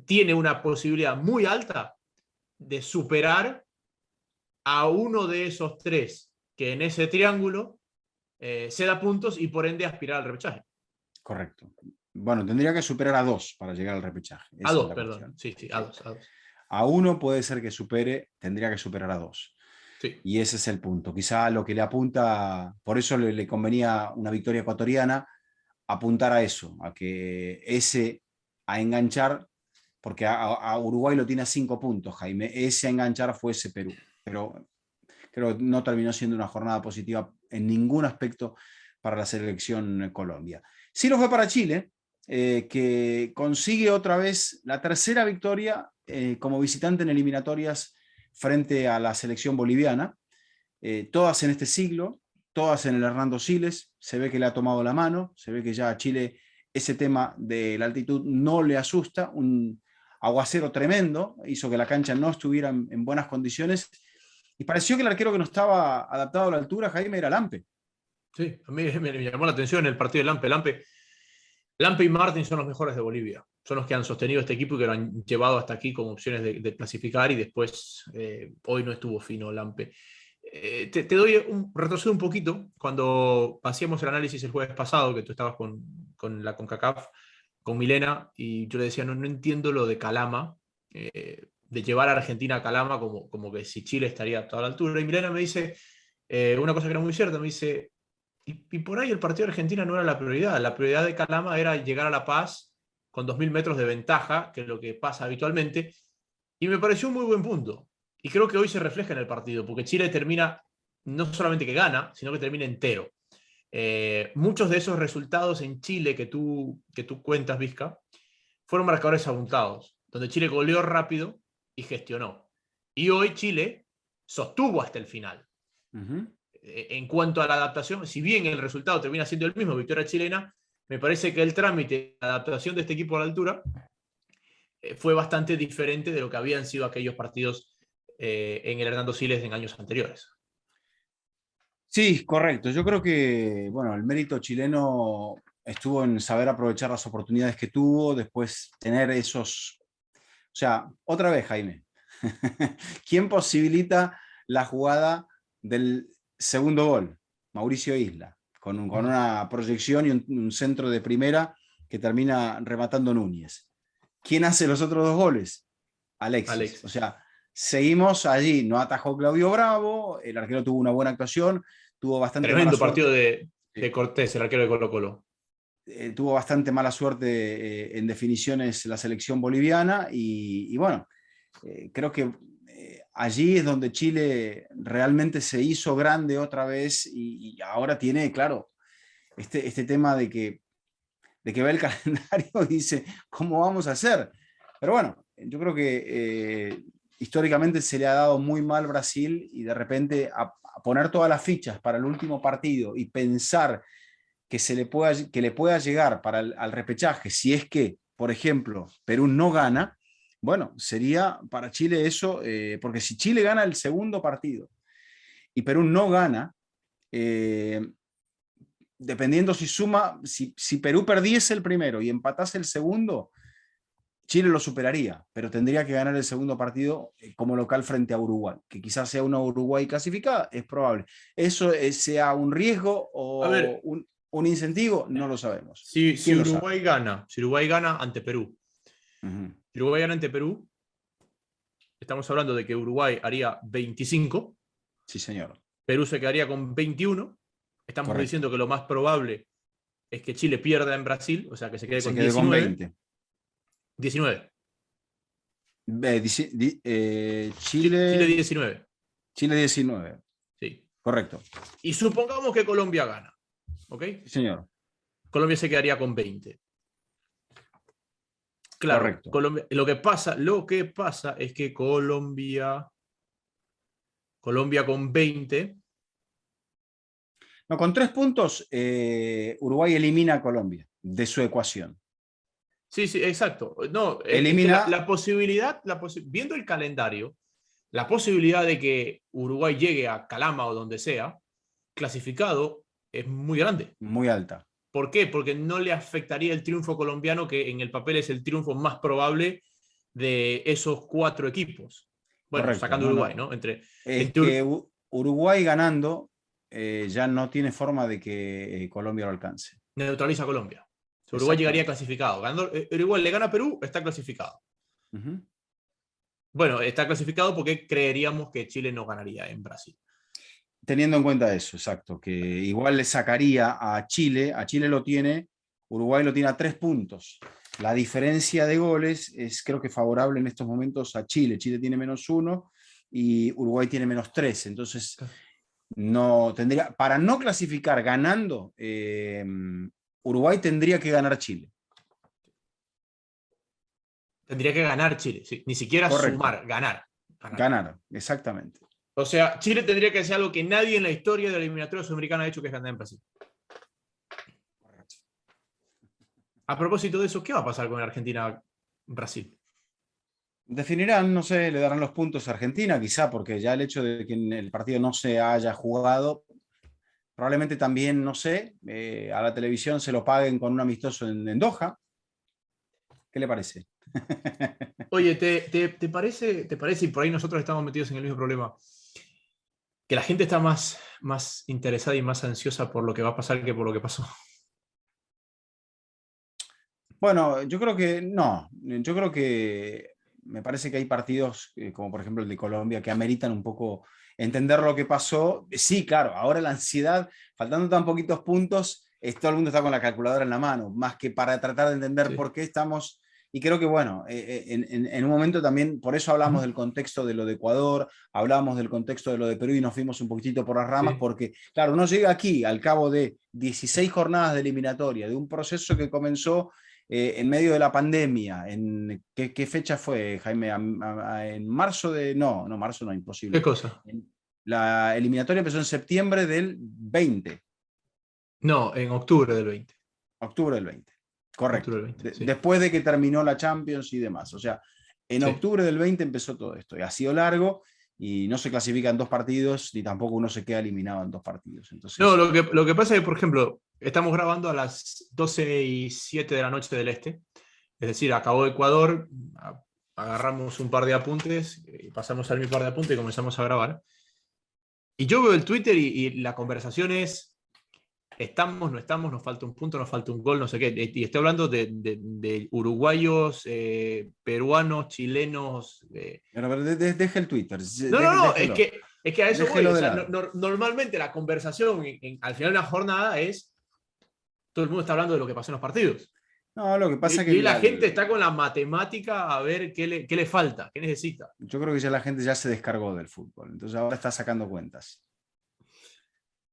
tiene una posibilidad muy alta de superar a uno de esos 3 que en ese triángulo se da puntos y por ende aspirar al repechaje. Correcto. Bueno, tendría que superar a 2 para llegar al repechaje. Esa A 2, es la perdón. cuestión. Sí, a 2. A 1 puede ser que supere, tendría que superar a 2. Sí. Y ese es el punto. Quizá lo que le apunta, por eso le convenía una victoria ecuatoriana, apuntar a eso, a que a enganchar, porque a Uruguay lo tiene a 5 puntos, Jaime, ese a enganchar fue ese Perú, pero creo que no terminó siendo una jornada positiva en ningún aspecto para la selección Colombia. Sí lo fue para Chile, que consigue otra vez la tercera victoria como visitante en eliminatorias frente a la selección boliviana, todas en este siglo, todas en el Hernando Siles. Se ve que le ha tomado la mano, se ve que ya a Chile ese tema de la altitud no le asusta. Un aguacero tremendo hizo que la cancha no estuviera en buenas condiciones y pareció que el arquero que no estaba adaptado a la altura, Jaime, era Lampe. Sí, a mí me llamó la atención el partido de Lampe y Martín son los mejores de Bolivia. Son los que han sostenido este equipo y que lo han llevado hasta aquí con opciones de clasificar, y después hoy no estuvo fino Lampe. Te doy retrocedo un poquito. Cuando hacíamos el análisis el jueves pasado, que tú estabas con la CONCACAF, con Milena, y yo le decía, no entiendo lo de Calama, de llevar a Argentina a Calama como que si Chile estaría a toda la altura. Y Milena me dice una cosa que era muy cierta, me dice, y por ahí el partido de Argentina no era la prioridad de Calama era llegar a La Paz con 2.000 metros de ventaja, que es lo que pasa habitualmente, y me pareció un muy buen punto. Y creo que hoy se refleja en el partido, porque Chile termina, no solamente que gana, sino que termina entero. Muchos de esos resultados en Chile que tú cuentas, Vizca, fueron marcadores abultados, donde Chile goleó rápido y gestionó. Y hoy Chile sostuvo hasta el final. En cuanto a la adaptación, si bien el resultado termina siendo el mismo, victoria chilena, me parece que el trámite de adaptación de este equipo a la altura fue bastante diferente de lo que habían sido aquellos partidos en el Hernando Siles en años anteriores. Sí, correcto. Yo creo que, bueno, el mérito chileno estuvo en saber aprovechar las oportunidades que tuvo, después tener esos... O sea, otra vez, Jaime, ¿quién posibilita la jugada del segundo gol? Mauricio Isla, con una proyección y un centro de primera que termina rematando Núñez. ¿Quién hace los otros 2 goles? Alexis. O sea, seguimos allí. No atajó Claudio Bravo, el arquero tuvo una buena actuación, tuvo bastante Tremendo mala suerte. Partido de Cortés, el arquero de Colo-Colo. Tuvo bastante mala suerte en definiciones la selección boliviana y bueno, creo que allí es donde Chile realmente se hizo grande otra vez y ahora tiene, claro, este tema de que ve el calendario y dice, ¿cómo vamos a hacer? Pero bueno, yo creo que históricamente se le ha dado muy mal Brasil y de repente a poner todas las fichas para el último partido y pensar que, que le pueda llegar para al repechaje, si es que, por ejemplo, Perú no gana, bueno, sería para Chile eso, porque si Chile gana el segundo partido y Perú no gana, eh, dependiendo si suma, si Perú perdiese el primero y empatase el segundo, Chile lo superaría, pero tendría que ganar el segundo partido como local frente a Uruguay, que quizás sea una Uruguay clasificada, es probable. ¿Eso sea un riesgo A o ver, un incentivo? No lo sabemos. si ¿Quién lo sabe? Si Uruguay gana ante Perú, Ujú. si Uruguay gana ante Perú, estamos hablando de que Uruguay haría 25, Sí, señor. Perú se quedaría con 21. Estamos Correcto. diciendo que lo más probable es que Chile pierda en Brasil, o sea, que se Que quede se con quede con 19. 20. 19. Chile Chile, 19. Chile 19. Sí. Correcto. Y supongamos que Colombia gana. ¿Ok? Sí, señor. Colombia se quedaría con 20. Claro, Correcto. Colombia, lo que pasa es que Colombia con 20. No, con 3 puntos, Uruguay elimina a Colombia de su ecuación. Sí, sí, exacto. No, es que Elimina, la posibilidad, viendo el calendario, la posibilidad de que Uruguay llegue a Calama o donde sea, clasificado, es muy grande. muy alta. ¿Por qué? Porque no le afectaría el triunfo colombiano, que en el papel es el triunfo más probable de esos 4 equipos. Bueno, Correcto. sacando No, Uruguay, no. ¿no? Es que Uruguay ganando ya no tiene forma de que Colombia lo alcance. Neutraliza a Colombia. Uruguay llegaría Exactamente. clasificado. Uruguay le gana a Perú, está clasificado. Ujú. Bueno, está clasificado porque creeríamos que Chile no ganaría en Brasil. Teniendo en cuenta eso, exacto, que igual le sacaría a Chile lo tiene, Uruguay lo tiene a 3 puntos. La diferencia de goles es creo que favorable en estos momentos a Chile. Chile tiene -1 y Uruguay tiene -3. Entonces, no tendría, para no clasificar ganando, Uruguay tendría que ganar Chile. Tendría que ganar Chile, sí. Ni siquiera Correcto, sumar, ganar. Ganar. ganar, exactamente. O sea, Chile tendría que hacer algo que nadie en la historia de la eliminatoria sudamericana ha hecho, que es ganar en Brasil. A propósito de eso, ¿qué va a pasar con Argentina-Brasil? Definirán, no sé, le darán los puntos a Argentina, quizá, porque ya el hecho de que el partido no se haya jugado, probablemente también, no sé, a la televisión se lo paguen con un amistoso en Doha. ¿Qué le parece? Oye, ¿te parece, y por ahí nosotros estamos metidos en el mismo problema, que la gente está más interesada y más ansiosa por lo que va a pasar que por lo que pasó? Bueno, yo creo que no, yo creo que me parece que hay partidos, como por ejemplo el de Colombia, que ameritan un poco entender lo que pasó. Sí, claro, ahora la ansiedad, faltando tan poquitos puntos, todo el mundo está con la calculadora en la mano, más que para tratar de entender Sí. por qué estamos. Y creo que, bueno, en un momento también, por eso hablamos Ujú. del contexto de lo de Ecuador, hablamos del contexto de lo de Perú y nos fuimos un poquitito por las ramas, Sí. porque, claro, uno llega aquí al cabo de 16 jornadas de eliminatoria, de un proceso que comenzó en medio de la pandemia. ¿Qué fecha fue, Jaime? En marzo de... No, no, marzo no, ¿Qué imposible. cosa? La eliminatoria empezó en septiembre del 20, No, en octubre del 20. octubre del 20. Octubre Correcto. del 20, sí. Después de que terminó la Champions y demás. O sea, en Sí. octubre del 20 empezó todo esto. Y ha sido largo y no se clasifica en 2 partidos, ni tampoco uno se queda eliminado en 2 partidos. No, Entonces, lo que pasa es que, por ejemplo, estamos grabando a las 12:07 de la noche del este. Es decir, acabó Ecuador, agarramos un par de apuntes, y pasamos al mi par de apuntes y comenzamos a grabar. Y yo veo el Twitter y la conversación es, estamos, no estamos, nos falta un punto, nos falta un gol, no sé qué. Y estoy hablando de uruguayos, peruanos, chilenos. pero deje el Twitter, No, no, no, es déjelo, que a eso voy. déjelo O de sea, lado. normalmente la conversación al final de la jornada es, todo el mundo está hablando de lo que pasó en los partidos. No, lo que pasa es Y que la gente está con la matemática a ver qué le falta, qué necesita. yo creo que ya la gente ya se descargó del fútbol, entonces ahora está sacando cuentas.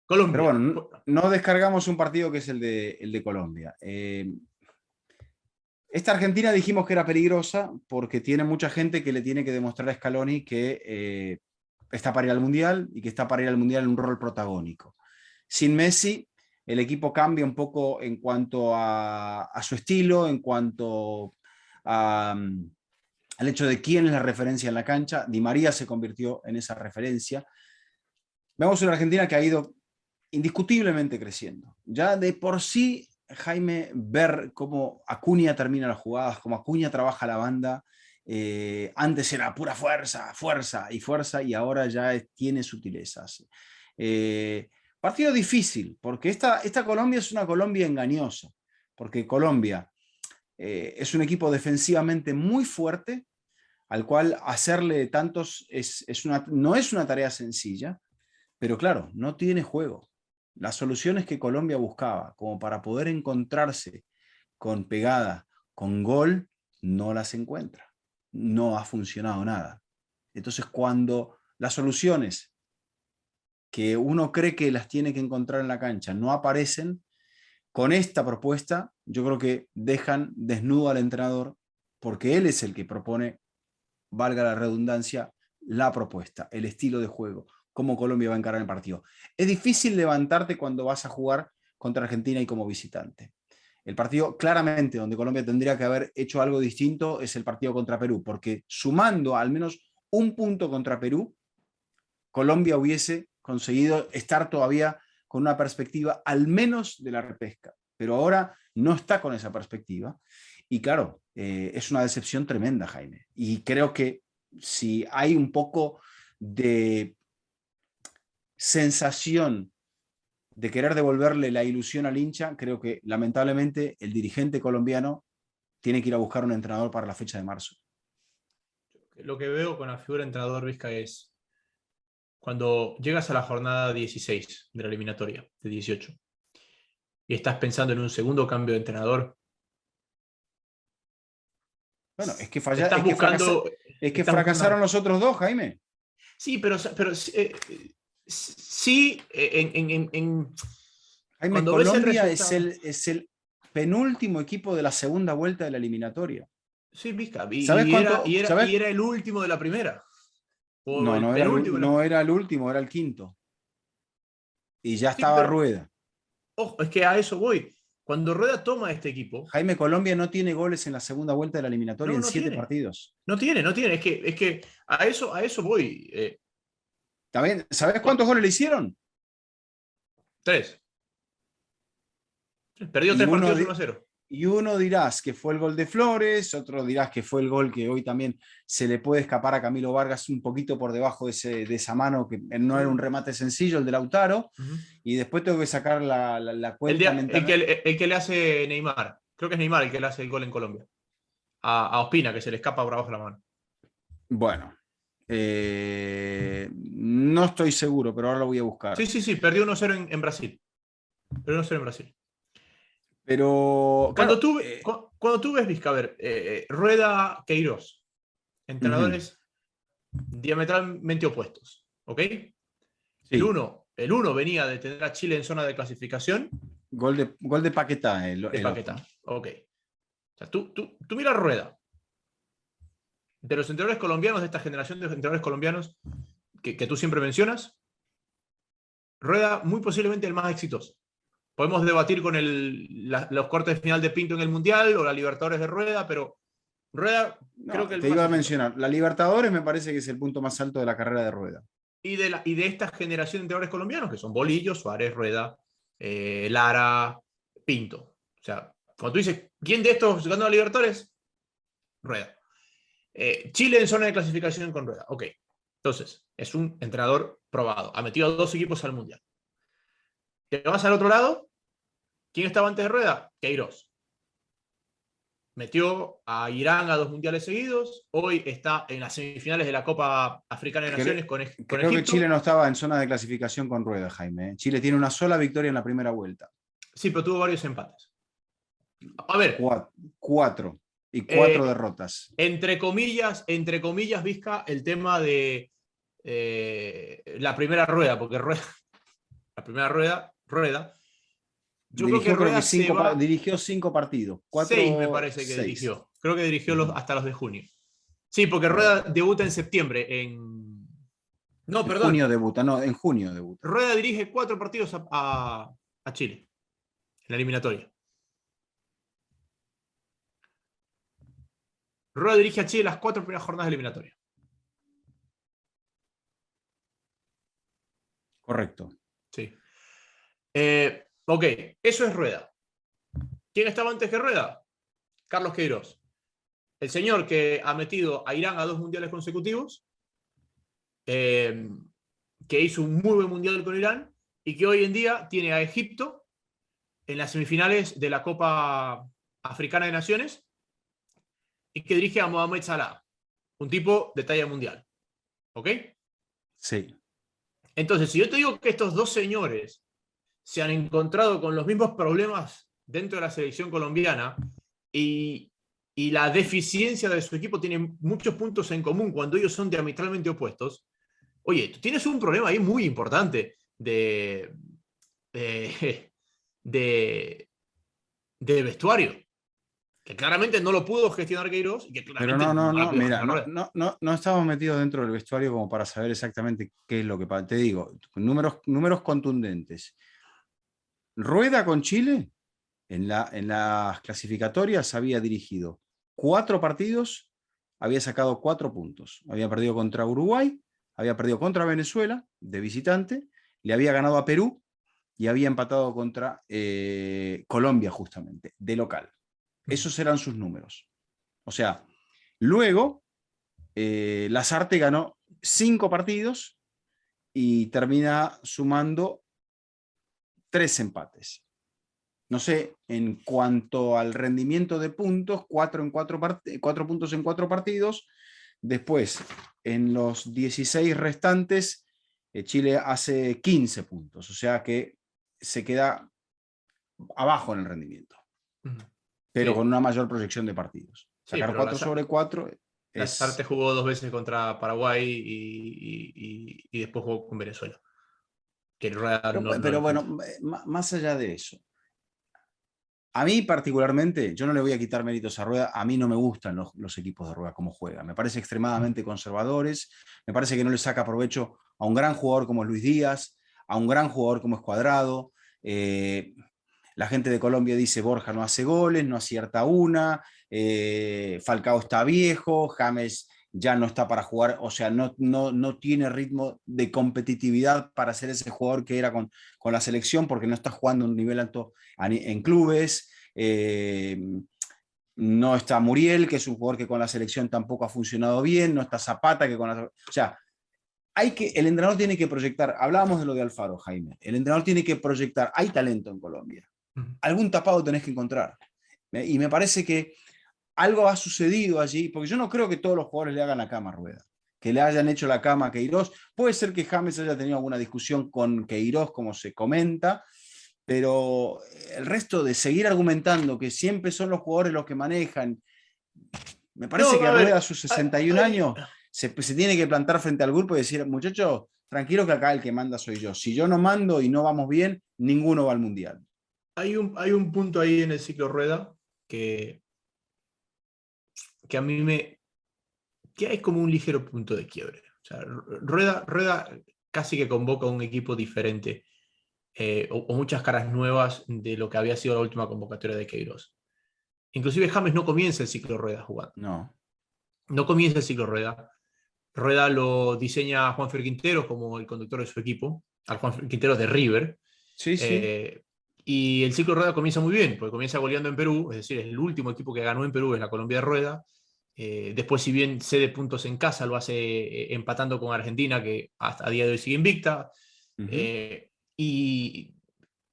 Pero Colombia. bueno, no descargamos un partido que es el de Colombia. Esta Argentina dijimos que era peligrosa porque tiene mucha gente que le tiene que demostrar a Scaloni que está para ir al Mundial y que está para ir al Mundial en un rol protagónico. Sin Messi, el equipo cambia un poco en cuanto a su estilo, en cuanto al hecho de quién es la referencia en la cancha. Di María se convirtió en esa referencia. Vemos una Argentina que ha ido indiscutiblemente creciendo. Ya de por sí, Jaime, ver cómo Acuña termina las jugadas, cómo Acuña trabaja la banda, antes era pura fuerza, fuerza y fuerza, y ahora ya tiene sutilezas. Partido difícil, porque esta Colombia es una Colombia engañosa, porque Colombia es un equipo defensivamente muy fuerte, al cual hacerle tantos no es una tarea sencilla, pero claro, no tiene juego. Las soluciones que Colombia buscaba como para poder encontrarse con pegada, con gol, no las encuentra. No ha funcionado nada. Entonces, cuando las soluciones que uno cree que las tiene que encontrar en la cancha no aparecen, con esta propuesta yo creo que dejan desnudo al entrenador porque él es el que propone, valga la redundancia, la propuesta, el estilo de juego, cómo Colombia va a encarar el partido. Es difícil levantarte cuando vas a jugar contra Argentina y como visitante. El partido claramente donde Colombia tendría que haber hecho algo distinto es el partido contra Perú, porque sumando al menos un punto contra Perú, Colombia hubiese conseguido estar todavía con una perspectiva al menos de la repesca, pero ahora no está con esa perspectiva. Y claro, es una decepción tremenda, Jaime. Y creo que si hay un poco de sensación de querer devolverle la ilusión al hincha, creo que lamentablemente el dirigente colombiano tiene que ir a buscar un entrenador para la fecha de marzo. Lo que veo con la figura de entrenador Vizca es cuando llegas a la jornada 16 de la eliminatoria, de 18, y estás pensando en un segundo cambio de entrenador. Bueno, es que, Estás buscando. fracasaron los otros dos, Jaime. Sí, pero sí, Jaime, cuando ves el Colombia resultado. es el penúltimo equipo de la segunda vuelta de la eliminatoria. Sí, Vizca, ¿Sabes cuánto? y ¿Sabes? era el último de la primera. O No, el penúltimo de la. no era el último, era el quinto. Y ya Sí, estaba pero Rueda. ojo, es que a eso voy. Cuando Rueda toma este equipo. Jaime, Colombia no tiene goles en la segunda vuelta de la eliminatoria No, en no 7 tiene. partidos. No tiene, no tiene. Es que a eso voy. ¿También? ¿Sabes cuántos goles le hicieron? 3. Perdió Y 3 uno, partidos 1-0. y uno dirás que fue el gol de Flores, otro dirás que fue el gol que hoy también se le puede escapar a Camilo Vargas un poquito por debajo de esa mano, que no era un remate sencillo, el de Lautaro. Uh-huh. Y después tengo que sacar la cuenta mental. El que le hace Neymar. Creo que es Neymar el que le hace el gol en Colombia. A Ospina, que se le escapa por abajo de la mano. Bueno, no estoy seguro, pero ahora lo voy a buscar. Sí, perdió 1-0 en Brasil. Perdió 1-0 en Brasil. Pero, claro, Cuando tú ves, Vizca, a ver, Rueda, Queiroz, entrenadores diametralmente opuestos, ¿ok? sí. El uno venía de tener a Chile en zona de clasificación. Gol de Paquetá. De Paquetá, ok. O sea, tú miras Rueda. De los entrenadores colombianos, de esta generación de entrenadores colombianos que tú siempre mencionas, Rueda muy posiblemente el más exitoso. Podemos debatir con los cortes de final de Pinto en el Mundial o la Libertadores de Rueda, pero Rueda creo que el te más iba a exitoso. mencionar, la Libertadores me parece que es el punto más alto de la carrera de Rueda. Y de esta generación de entrenadores colombianos, que son Bolillo, Suárez, Rueda, Lara, Pinto. O sea, cuando tú dices, ¿quién de estos ganó la Libertadores? Rueda. Chile en zona de clasificación con Rueda. Ok. Entonces, es un entrenador probado. Ha metido a 2 equipos al Mundial. ¿Te vas al otro lado? ¿Quién estaba antes de Rueda? Queiroz. Metió a Irán a 2 mundiales seguidos. Hoy está en las semifinales de la Copa Africana de Naciones con Creo que Egipto. Chile no estaba en zona de clasificación con Rueda, Jaime. Chile tiene una sola victoria en la primera vuelta. Sí, pero tuvo varios empates. A ver, Cuatro. Y 4 eh, derrotas. entre comillas, Vizca, el tema de la primera rueda, porque la primera rueda, yo creo que Dirigió, creo Rueda que se va, dirigió 5 partidos. 6 me 4, parece que 6. dirigió, creo que dirigió Ujú. hasta los de junio. Sí, porque A ver. Rueda debuta en septiembre, no, En perdón, junio debuta, no, en junio debuta. Rueda dirige 4 partidos a Chile, en la eliminatoria. Rueda dirige a Chile las 4 primeras jornadas de eliminatoria. Correcto. Sí. Ok, eso es Rueda. ¿Quién estaba antes que Rueda? Carlos Queiroz. El señor que ha metido a Irán a 2 mundiales consecutivos, que hizo un muy buen mundial con Irán y que hoy en día tiene a Egipto en las semifinales de la Copa Africana de Naciones y que dirige a Mohamed Salah, un tipo de talla mundial. ¿Ok? Sí. Entonces, si yo te digo que estos dos señores se han encontrado con los mismos problemas dentro de la selección colombiana y, y la deficiencia de su equipo tiene muchos puntos en común cuando ellos son diametralmente opuestos, oye, tú tienes un problema ahí muy importante de, de, de vestuario, que claramente no lo pudo gestionar Queiroz y que Pero claramente no, no, no lo no, pudo mira, gestionar no, Rueda. no, no, no estamos metidos dentro del vestuario como para saber exactamente qué es lo que pasa. Te digo, números contundentes. Rueda con Chile en las clasificatorias había dirigido 4 partidos, había sacado 4 puntos. Había perdido contra Uruguay, había perdido contra Venezuela de visitante, le había ganado a Perú y había empatado contra Colombia justamente, de local. Esos eran sus números. O sea, luego Lasarte ganó 5 partidos y termina sumando 3 empates. No sé, en cuanto al rendimiento de puntos, 4 puntos en 4 partidos. Después, en los 16 restantes, Chile hace 15 puntos, o sea que se queda abajo en el rendimiento, pero con Sí, una mayor proyección de partidos. sí, Sacar pero 4 sobre 4 Lasarte es... jugó 2 veces contra Paraguay y después jugó con Venezuela. Que Rueda no Pero lo bueno, cuenta. más allá de eso, a mí particularmente, yo no le voy a quitar méritos a Rueda, a mí no me gustan los equipos de Rueda como juegan, me parece extremadamente conservadores, me parece que no le saca provecho a un gran jugador como Luis Díaz, a un gran jugador como es Cuadrado. La gente de Colombia dice Borja no hace goles, no acierta una, Falcao está viejo, James ya no está para jugar, o sea, no tiene ritmo de competitividad para ser ese jugador que era con la selección porque no está jugando a un nivel alto en clubes. No está Muriel, que es un jugador que con la selección tampoco ha funcionado bien, no está Zapata, que con la... O sea, el entrenador tiene que proyectar, hablábamos de lo de Alfaro, Jaime, el entrenador tiene que proyectar, hay talento en Colombia, algún tapado tenés que encontrar. Y me parece que algo ha sucedido allí, porque yo no creo que todos los jugadores le hagan la cama a Rueda, que le hayan hecho la cama a Queiroz. Puede ser que James haya tenido alguna discusión con Queiroz, como se comenta, pero el resto de seguir argumentando que siempre son los jugadores los que manejan, me parece No, que a Rueda a ver, sus 61 años se tiene que plantar frente al grupo y decir, muchachos, tranquilo que acá el que manda soy yo. Si yo no mando y no vamos bien, ninguno va al Mundial. hay un punto ahí en el ciclo Rueda que, que a mí me... que hay como un ligero punto de quiebre. O sea, Rueda casi que convoca un equipo diferente o muchas caras nuevas de lo que había sido la última convocatoria de Queiroz. Inclusive James no comienza el ciclo Rueda jugando. No. No comienza el ciclo Rueda. Rueda lo diseña Juanfer Quintero como el conductor de su equipo, al Juanfer Quintero de River. Sí, sí. Eh, y el ciclo Rueda comienza muy bien, porque comienza goleando en Perú, es decir, es el último equipo que ganó en Perú, es la Colombia de Rueda. Después, si bien cede puntos en casa, lo hace empatando con Argentina, que hasta a día de hoy sigue invicta. Uh-huh. Eh, y,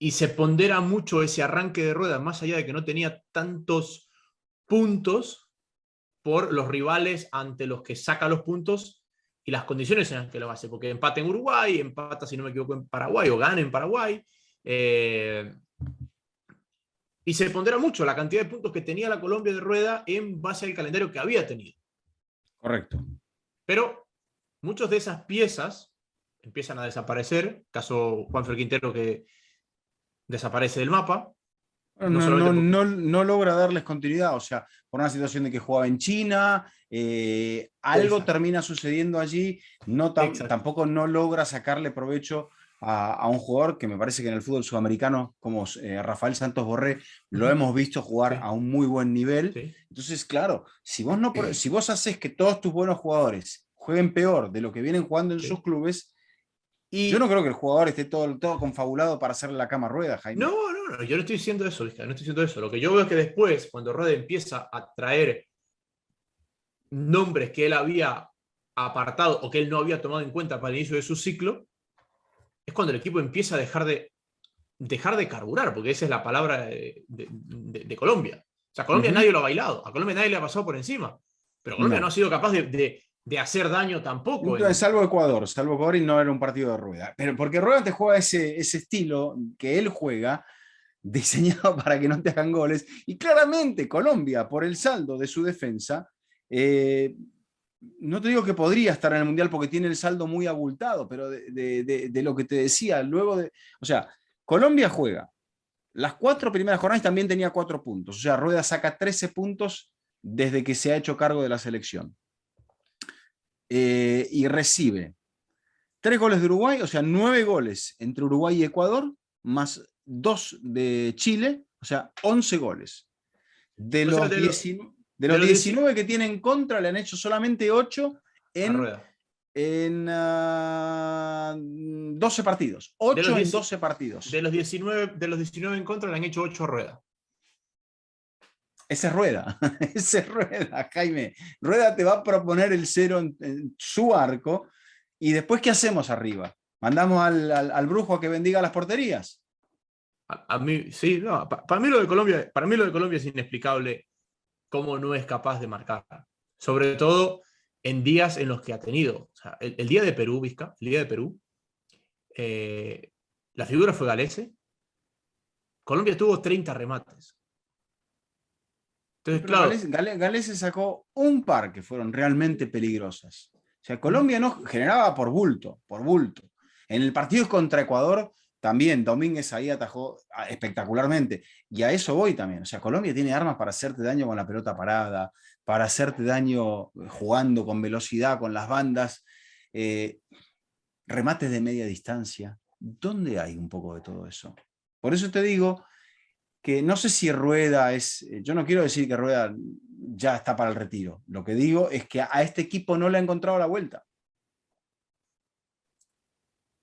y se pondera mucho ese arranque de Rueda, más allá de que no tenía tantos puntos por los rivales ante los que saca los puntos y las condiciones en las que lo hace, porque empata en Uruguay, empata, si no me equivoco, en Paraguay, o gana en Paraguay. Y se pondera mucho la cantidad de puntos que tenía la Colombia de Rueda en base al calendario que había tenido. Correcto. Pero muchas de esas piezas empiezan a desaparecer. Caso Juanfer Quintero, que desaparece del mapa. No solamente No logra darles continuidad, o sea, por una situación de que jugaba en China, algo Exacto. termina sucediendo allí, Exacto. tampoco no logra sacarle provecho a un jugador que me parece que en el fútbol sudamericano, como Rafael Santos Borré, lo hemos visto jugar Sí, a un muy buen nivel. sí. Entonces, claro, si vos haces que todos tus buenos jugadores jueguen peor de lo que vienen jugando en sus Sí. clubes, yo no Y creo que el jugador esté todo confabulado para hacerle la cama a Rueda, Jaime. no, yo no estoy diciendo eso, Vizca, no estoy diciendo eso. Lo que yo veo es que después, cuando Rueda empieza a traer nombres que él había apartado o que él no había tomado en cuenta para el inicio de su ciclo, es cuando el equipo empieza a dejar de carburar, porque esa es la palabra de Colombia. O sea, a Colombia Ujú. nadie lo ha bailado, a Colombia nadie le ha pasado por encima, pero Colombia no ha No. sido capaz de hacer daño tampoco. Salvo Ecuador y no era un partido de Rueda. Pero porque Rueda te juega ese estilo que él juega, diseñado para que no te hagan goles. Y claramente Colombia, por el saldo de su defensa, no te digo que podría estar en el Mundial porque tiene el saldo muy abultado, pero de lo que te decía, o sea, Colombia juega las 4 primeras jornadas, también tenía 4 puntos. O sea, Rueda saca 13 puntos desde que se ha hecho cargo de la selección. Y recibe 3 goles de Uruguay, o sea, 9 goles entre Uruguay y Ecuador, más 2 de Chile, o sea, 11 goles. De O sea, los, 19, de de los los 19 que tienen en contra, le han hecho solamente 8 a en, Rueda. en 12 partidos. De los, 8 en 10 12 partidos. de los 19 en contra le han hecho 8 a Rueda. Ese es Rueda, ese es Rueda, Jaime. Rueda te va a proponer el cero en su arco. ¿Y después qué hacemos arriba? ¿Mandamos al brujo a que bendiga las porterías? A mí, sí, no, para mí lo de Colombia, para mí lo de Colombia es inexplicable cómo no es capaz de marcar. Sobre todo en días en los que ha tenido. O sea, el día de Perú, Vizca, el día de Perú, eh, la figura fue Galese. Colombia tuvo 30 remates. Sí, Entonces, pero claro, Galés se sacó un par que fueron realmente peligrosas. O sea, ¿Mm? Colombia no generaba por bulto, por bulto. En el partido contra Ecuador también Domínguez ahí atajó espectacularmente. Y a eso voy también. O sea, Colombia tiene armas para hacerte daño con la pelota parada, para hacerte daño jugando con velocidad, con las bandas, eh, remates de media distancia. ¿Dónde hay un poco de todo eso? Por eso te digo que no sé si Rueda yo no quiero decir que Rueda ya está para el retiro, lo que digo es que a este equipo no le ha encontrado la vuelta.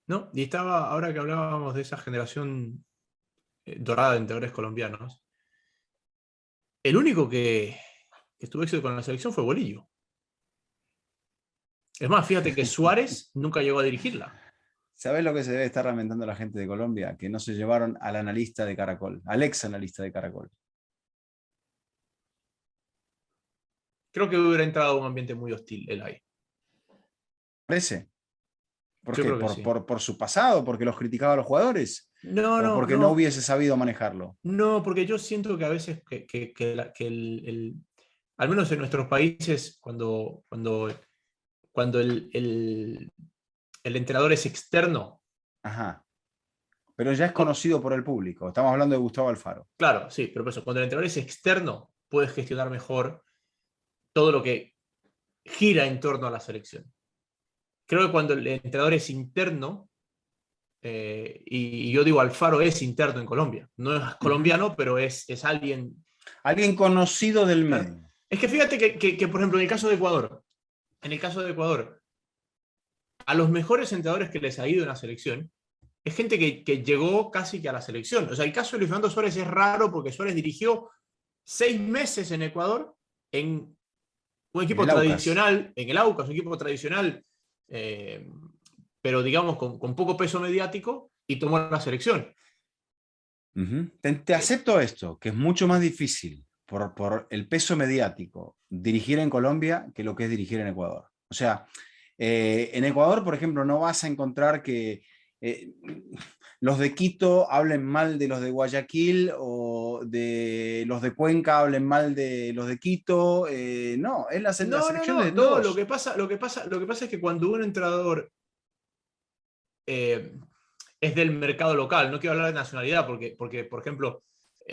¿no? Y estaba, ahora que hablábamos de esa generación dorada de integradores colombianos, el único que tuvo éxito con la selección fue Bolillo. Es más, fíjate que Suárez nunca llegó a dirigirla. ¿Sabes lo que se debe estar lamentando la gente de Colombia? Que no se llevaron al analista de Caracol, al ex analista de Caracol. Creo que hubiera entrado a un ambiente muy hostil él ahí. ¿Parece? ¿Por Yo qué? creo que ¿Por, sí. por, por su pasado? ¿Porque los criticaba a los jugadores? No, ¿O no, porque no no. hubiese sabido manejarlo? No, porque yo siento que a veces al menos en nuestros países, cuando el entrenador es externo, Ajá. Pero ya es o- conocido por el público. Estamos hablando de Gustavo Alfaro. claro, sí, pero por eso, cuando el entrenador es externo, puedes gestionar mejor todo lo que gira en torno a la selección. Creo que cuando el entrenador es interno, y yo digo Alfaro es interno en Colombia, no es Ujú. colombiano, pero es alguien. Alguien conocido del Claro. medio. Es que fíjate que, por ejemplo, en el caso de Ecuador, a los mejores entrenadores que les ha ido en la selección, es gente que llegó casi que a la selección. O sea, el caso de Luis Fernando Suárez es raro porque Suárez dirigió 6 meses en Ecuador en un En equipo el Aucas. tradicional, en el Aucas, un equipo tradicional, eh, pero digamos con poco peso mediático, y tomó la selección. Ujú. Te acepto esto, que es mucho más difícil por el peso mediático dirigir en Colombia que lo que es dirigir en Ecuador. O sea, en Ecuador, por ejemplo, no vas a encontrar que los de Quito hablen mal de los de Guayaquil de los de Cuenca hablen mal de los de Quito. No, es la No, no, selección de no, no. Lo todos. que pasa, lo que pasa es que cuando un entrenador es del mercado local, no quiero hablar de nacionalidad, porque por ejemplo,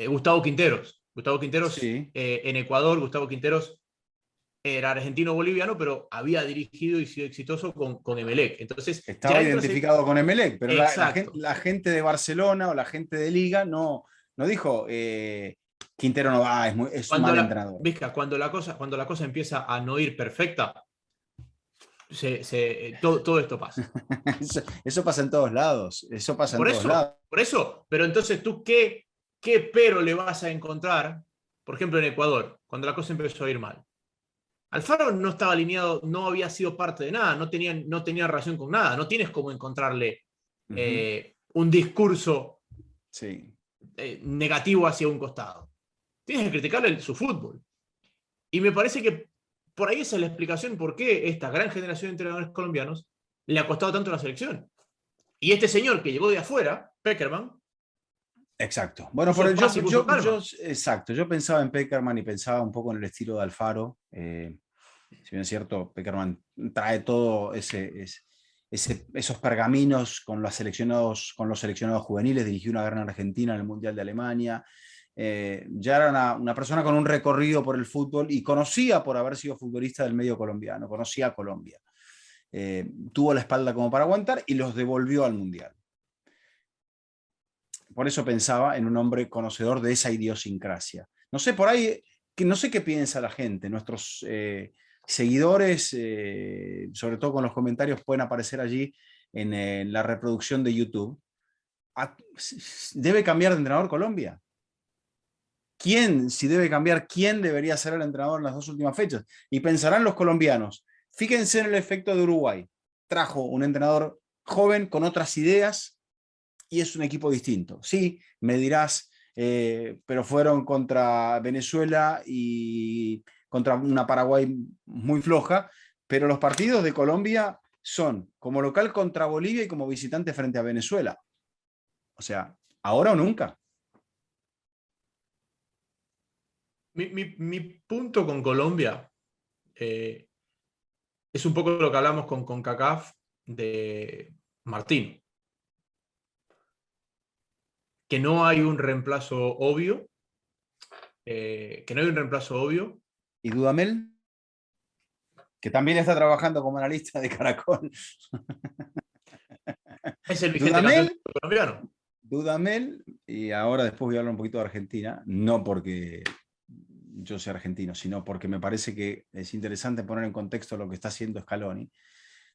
Gustavo Quinteros. Gustavo Quinteros Sí. en Ecuador, Gustavo Quinteros era argentino-boliviano, pero había dirigido y sido exitoso con Emelec. Entonces, ya Estaba entra identificado con Emelec, pero exacto. la gente de Barcelona o la gente de Liga no dijo Quintero no va, es un Cuando mal la, entrenador. Vizca, cuando la cosa empieza a no ir perfecta, todo esto pasa. Eso pasa en todos lados. Eso pasa en Por todos eso, lados. por eso. Pero entonces tú, ¿qué pero le vas a encontrar, por ejemplo, en Ecuador, cuando la cosa empezó a ir mal? Alfaro no estaba alineado, no había sido parte de nada, no tenía relación con nada. No tienes cómo encontrarle Ujú. un discurso Sí. negativo hacia un costado. Tienes que criticarle su fútbol. Y me parece que por ahí esa es la explicación por qué esta gran generación de entrenadores colombianos le ha costado tanto la selección. Y este señor que llegó de afuera, Peckerman, Exacto. Bueno, puso paz y puso calma. exacto. Yo pensaba en Peckerman y pensaba un poco en el estilo de Alfaro. Si bien es cierto, Peckerman trae todo esos pergaminos con los seleccionados juveniles, dirigió una gran Argentina en el Mundial de Alemania. Ya era una persona con un recorrido por el fútbol y conocía por haber sido futbolista del medio colombiano, conocía a Colombia. Tuvo la espalda como para aguantar y los devolvió al Mundial. Por eso pensaba en un hombre conocedor de esa idiosincrasia. No sé, por ahí, que no sé qué piensa la gente, nuestros seguidores, sobre todo con los comentarios, pueden aparecer allí en la reproducción de YouTube. ¿Debe cambiar de entrenador Colombia? ¿Quién, si debe cambiar, quién debería ser el entrenador en las dos últimas fechas? Y pensarán los colombianos, fíjense en el efecto de Uruguay. Trajo un entrenador joven con otras ideas y es un equipo distinto. Sí, me dirás, pero fueron contra Venezuela y contra una Paraguay muy floja, pero los partidos de Colombia son como local contra Bolivia y como visitante frente a Venezuela. O sea, ahora o nunca. Mi punto con Colombia eh, es un poco lo que hablamos con CACAF de Martín, que no hay un reemplazo obvio, que no hay un reemplazo obvio. ¿Y Dudamel? Que también está trabajando como analista de Caracol. Es el vigente campeón Dudamel, colombiano. Dudamel, y ahora después voy a hablar un poquito de Argentina, no porque yo sea argentino, sino porque me parece que es interesante poner en contexto lo que está haciendo Scaloni.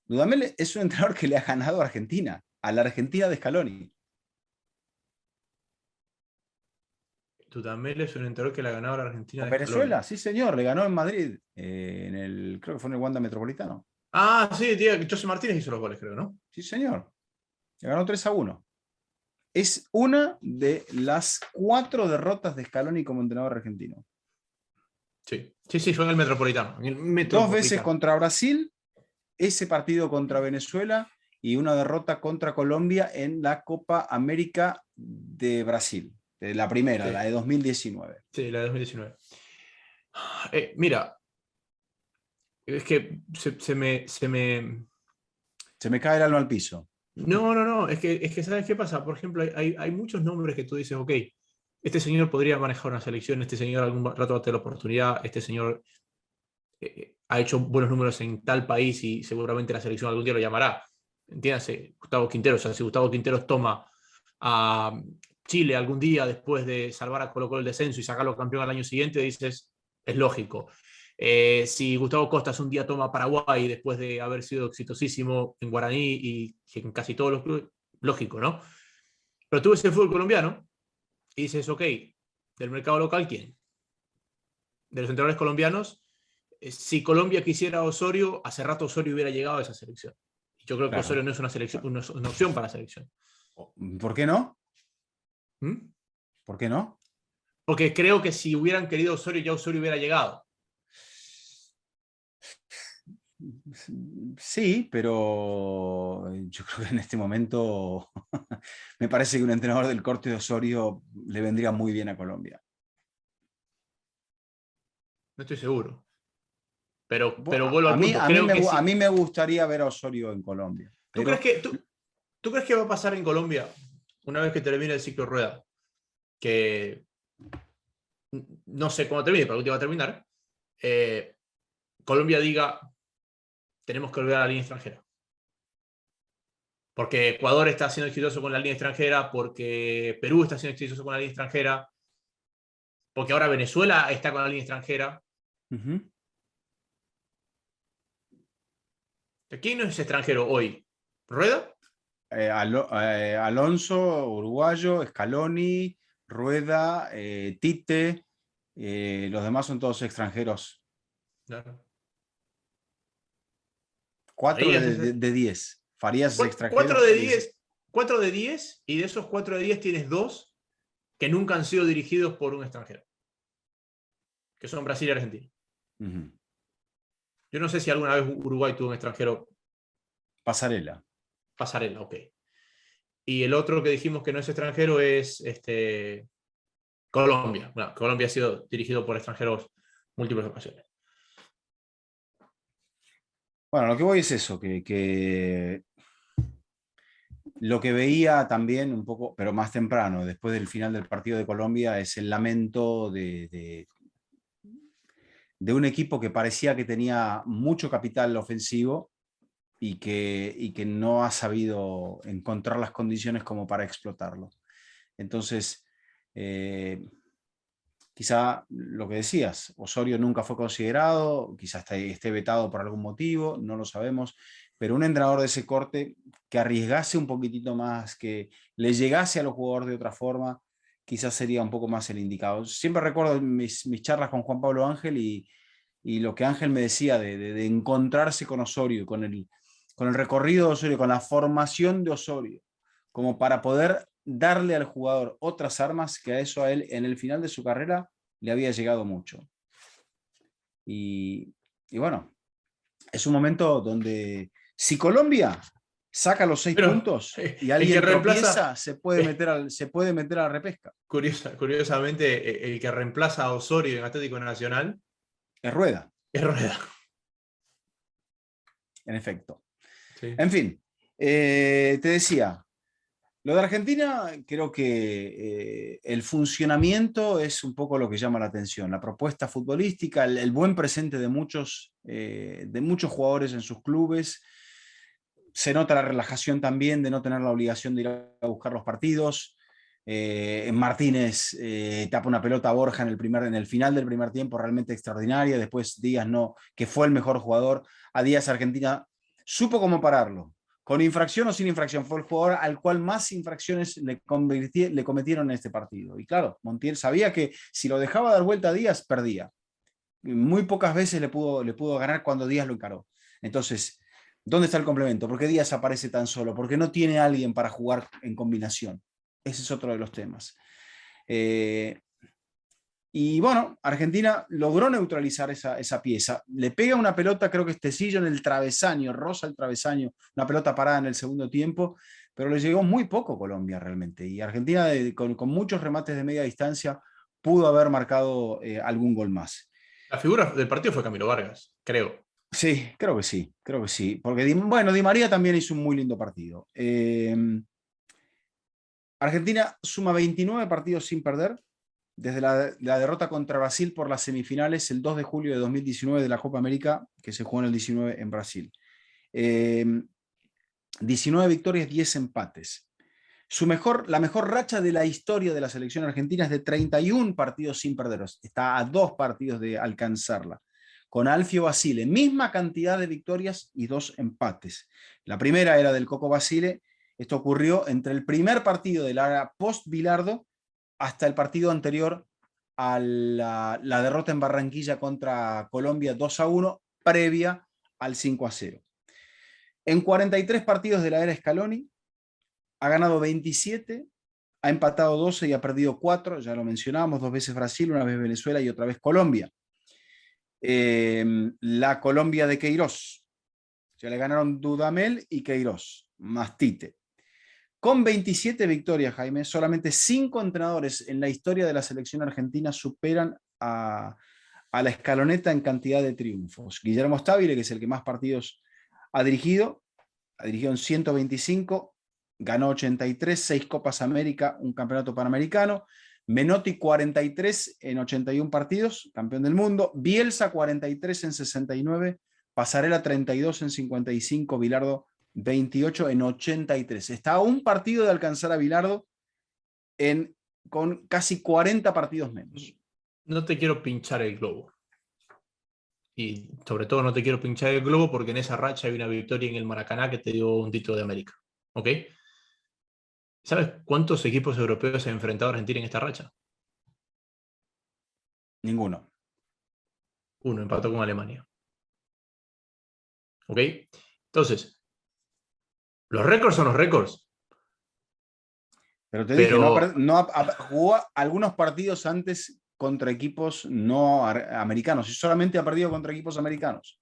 Dudamel es un entrenador que le ha ganado a Argentina, a la Argentina de Scaloni. Dudamel es un entrenador que la ganaba la Argentina Con de Scaloni. Venezuela, sí señor, le ganó en Madrid, creo que fue en el Wanda Metropolitano. Ah, sí, tío, que José Martínez hizo los goles, creo, ¿no? Sí señor, le ganó 3-1. Es una de las 4 derrotas de Scaloni como entrenador argentino. Sí, sí, sí, fue en el Metropolitano. En el 2 veces Metropolitano. contra Brasil, ese partido contra Venezuela y una derrota contra Colombia en la Copa América de Brasil, la primera, la Sí, de 2019. sí, la de 2019. Mira, es que se me. Se me cae el alma al piso. No, no, no, es que ¿sabes qué pasa? Por ejemplo, hay muchos nombres que tú dices, ok, este señor podría manejar una selección, este señor algún rato va a tener la oportunidad, este señor ha hecho buenos números en tal país y seguramente la selección algún día lo llamará. Entiéndase, Gustavo Quinteros. O sea, si Gustavo Quinteros toma a Chile algún día después de salvar a Colo Colo el descenso y sacarlo campeón al año siguiente, dices, es lógico. Si Gustavo Costas un día toma a Paraguay después de haber sido exitosísimo en Guaraní y en casi todos los clubes, lógico, ¿no? Pero tú ves el fútbol colombiano y dices, ok, del mercado local, ¿quién? De los entrenadores colombianos, si Colombia quisiera a Osorio, hace rato Osorio hubiera llegado a esa selección. Yo creo que Osorio Claro. no es una, selección, una opción para la selección. ¿Por qué no? ¿Mm? ¿Por qué no? Porque creo que si hubieran querido a Osorio, ya Osorio hubiera llegado. Sí, pero yo creo que en este momento me parece que un entrenador del corte de Osorio le vendría muy bien a Colombia. No estoy seguro. Pero Bueno, vuelvo al punto. Creo que a sí. mí me gustaría ver a Osorio en Colombia. ¿Tú crees Pero que, tú crees que va a pasar en Colombia una vez que termine el ciclo rueda? Que no sé cuándo termine, pero que va a terminar. eh, Colombia diga, tenemos que volver a la línea extranjera. Porque Ecuador está siendo exitoso con la línea extranjera, porque Perú está siendo exitoso con la línea extranjera, porque ahora Venezuela está con la línea extranjera. ujú. ¿Quién no es extranjero hoy? ¿Rueda? Alonso, uruguayo, Scaloni, Rueda, Tite, los demás son todos extranjeros. Claro. 4 Farías es, de 10. Farías es extranjero 4 de y es 10, 4 de 10, y de esos 4 de 10 tienes 2 que nunca han sido dirigidos por un extranjero, que son Brasil y Argentina. ujú. Yo no sé si alguna vez Uruguay tuvo un extranjero. Pasarela. Pasarela, ok. Y el otro que dijimos que no es extranjero es Colombia. Bueno, Colombia ha sido dirigido por extranjeros múltiples ocasiones. Bueno, lo que voy es eso, que lo que veía también un poco, pero más temprano, después del final del partido de Colombia, es el lamento de un equipo que parecía que tenía mucho capital ofensivo y que no ha sabido encontrar las condiciones como para explotarlo. Entonces, quizá lo que decías, Osorio nunca fue considerado, quizá esté vetado por algún motivo, no lo sabemos, pero un entrenador de ese corte que arriesgase un poquitito más, que le llegase a los jugadores de otra forma, quizás sería un poco más el indicado. Siempre recuerdo mis charlas con Juan Pablo Ángel y lo que Ángel me decía de encontrarse con Osorio, con el recorrido de Osorio, con la formación de Osorio, como para poder darle al jugador otras armas que a eso a él en el final de su carrera le había llegado mucho. Y bueno, es un momento donde si Colombia saca los 6 puntos y El que alguien reemplaza, tropieza, se puede meter a la repesca. curiosamente, el que reemplaza a Osorio en Atlético Nacional Es Rueda, es Rueda. en efecto. Sí. En fin, te decía, lo de Argentina, creo que el funcionamiento es un poco lo que llama la atención. La propuesta futbolística, el buen presente de muchos jugadores en sus clubes. Se nota la relajación también de no tener la obligación de ir a buscar los partidos. Martínez tapa una pelota a Borja en el final del primer tiempo, realmente extraordinaria. Después Díaz no, que fue el mejor jugador. A Díaz Argentina supo cómo pararlo. Con infracción o sin infracción, fue el jugador al cual más infracciones le cometieron en este partido. Y claro, Montiel sabía que si lo dejaba dar vuelta a Díaz, perdía. Muy pocas veces le pudo ganar cuando Díaz lo encaró. Entonces, ¿dónde está el complemento? ¿Por qué Díaz aparece tan solo? Porque no tiene a alguien para jugar en combinación. Ese es otro de los temas. Eh, y bueno, Argentina logró neutralizar esa pieza. Le pega una pelota, creo que es Tecillo en el travesaño, roza el travesaño, una pelota parada en el segundo tiempo, pero le llegó muy poco Colombia realmente. Y Argentina, con muchos remates de media distancia, pudo haber marcado algún gol más. La figura del partido fue Camilo Vargas, creo. Sí, creo que sí, creo que sí. Porque, bueno, Di María también hizo un muy lindo partido. Argentina suma 29 partidos sin perder desde la derrota contra Brasil por las semifinales el 2 de julio de 2019 de la Copa América, que se jugó en el 19 en Brasil. 19 victorias, 10 empates. La mejor racha de la historia de la selección argentina es de 31 partidos sin perder. Está a 2 partidos de alcanzarla. Con Alfio Basile, misma cantidad de victorias y 2 empates. La primera era del Coco Basile. Esto ocurrió entre el primer partido de la era post-Bilardo hasta el partido anterior a la derrota en Barranquilla contra Colombia 2-1, previa al 5-0. En 43 partidos de la era Scaloni, ha ganado 27, ha empatado 12 y ha perdido 4, ya lo mencionamos, 2 veces Brasil, una vez Venezuela y otra vez Colombia. La Colombia de Queiroz, ya le ganaron Dudamel y Queiroz, más Tite. Con 27 victorias, Jaime, solamente 5 entrenadores en la historia de la selección argentina superan a a la escaloneta en cantidad de triunfos. Guillermo Stabile, que es el que más partidos ha dirigido en 125, ganó 83, 6 Copas América, un campeonato panamericano. Menotti 43 en 81 partidos, campeón del mundo. Bielsa 43 en 69, Pasarela 32 en 55, Bilardo 28 en 83. Está a un partido de alcanzar a Bilardo con casi 40 partidos menos. No te quiero pinchar el globo. Y sobre todo no te quiero pinchar el globo porque en esa racha hay una victoria en el Maracaná que te dio un título de América. ¿Ok? ¿Sabes cuántos equipos europeos se han enfrentado a Argentina en esta racha? Ninguno. Uno, empató con Alemania. ¿Ok? Entonces, los récords son los récords. Pero te dije, jugó algunos partidos antes contra equipos no americanos y solamente ha perdido contra equipos americanos.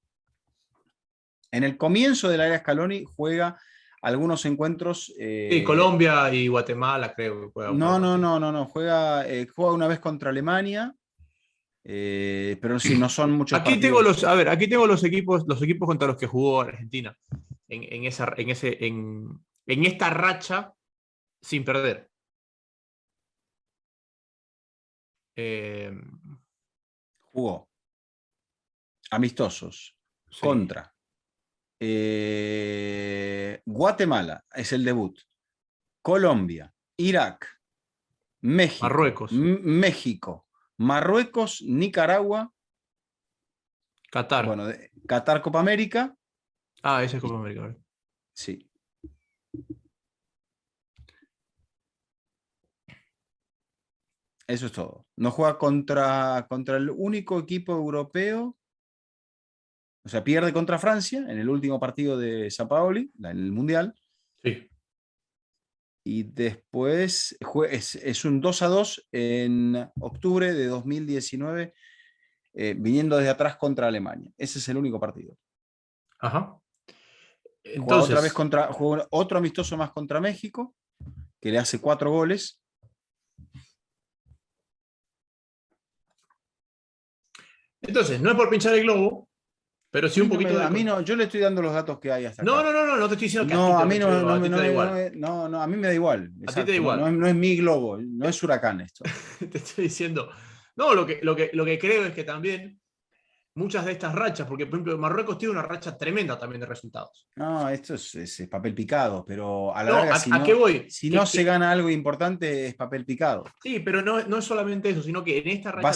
En el comienzo de la era Scaloni juega algunos encuentros. Sí, Colombia y Guatemala, creo que juega. No. Juega una vez contra Alemania, pero sí, no son muchos aquí partidos. Aquí tengo los equipos contra los que jugó Argentina en esta racha sin perder. Jugó amistosos Sí. contra Guatemala, es el debut. Colombia, Irak, México, Marruecos, Nicaragua, Qatar. Bueno, Qatar, Copa América. Esa es Copa América. Sí. Eso es todo. No juega contra el único equipo europeo. O sea, pierde contra Francia en el último partido de Sampaoli, en el Mundial. Sí. Y después es un 2-2 en octubre de 2019, viniendo desde atrás contra Alemania. Ese es el único partido. Ajá. Entonces, juega otro amistoso más contra México, que le hace 4 goles. Entonces, no es por pinchar el globo, pero sí un poquito de... A mí no, yo le estoy dando los datos que hay hasta acá. No te estoy diciendo que no, a mí ti te da igual. No, a mí me da igual. A ti te da igual. No es mi globo, no es Huracán esto. Te estoy diciendo. No, lo que creo es que también muchas de estas rachas, porque por ejemplo Marruecos tiene una racha tremenda también de resultados. No, esto es papel picado, pero a la larga, ¿qué voy? Si no se gana algo importante, es papel picado. Sí, pero no es solamente eso, sino que en esta racha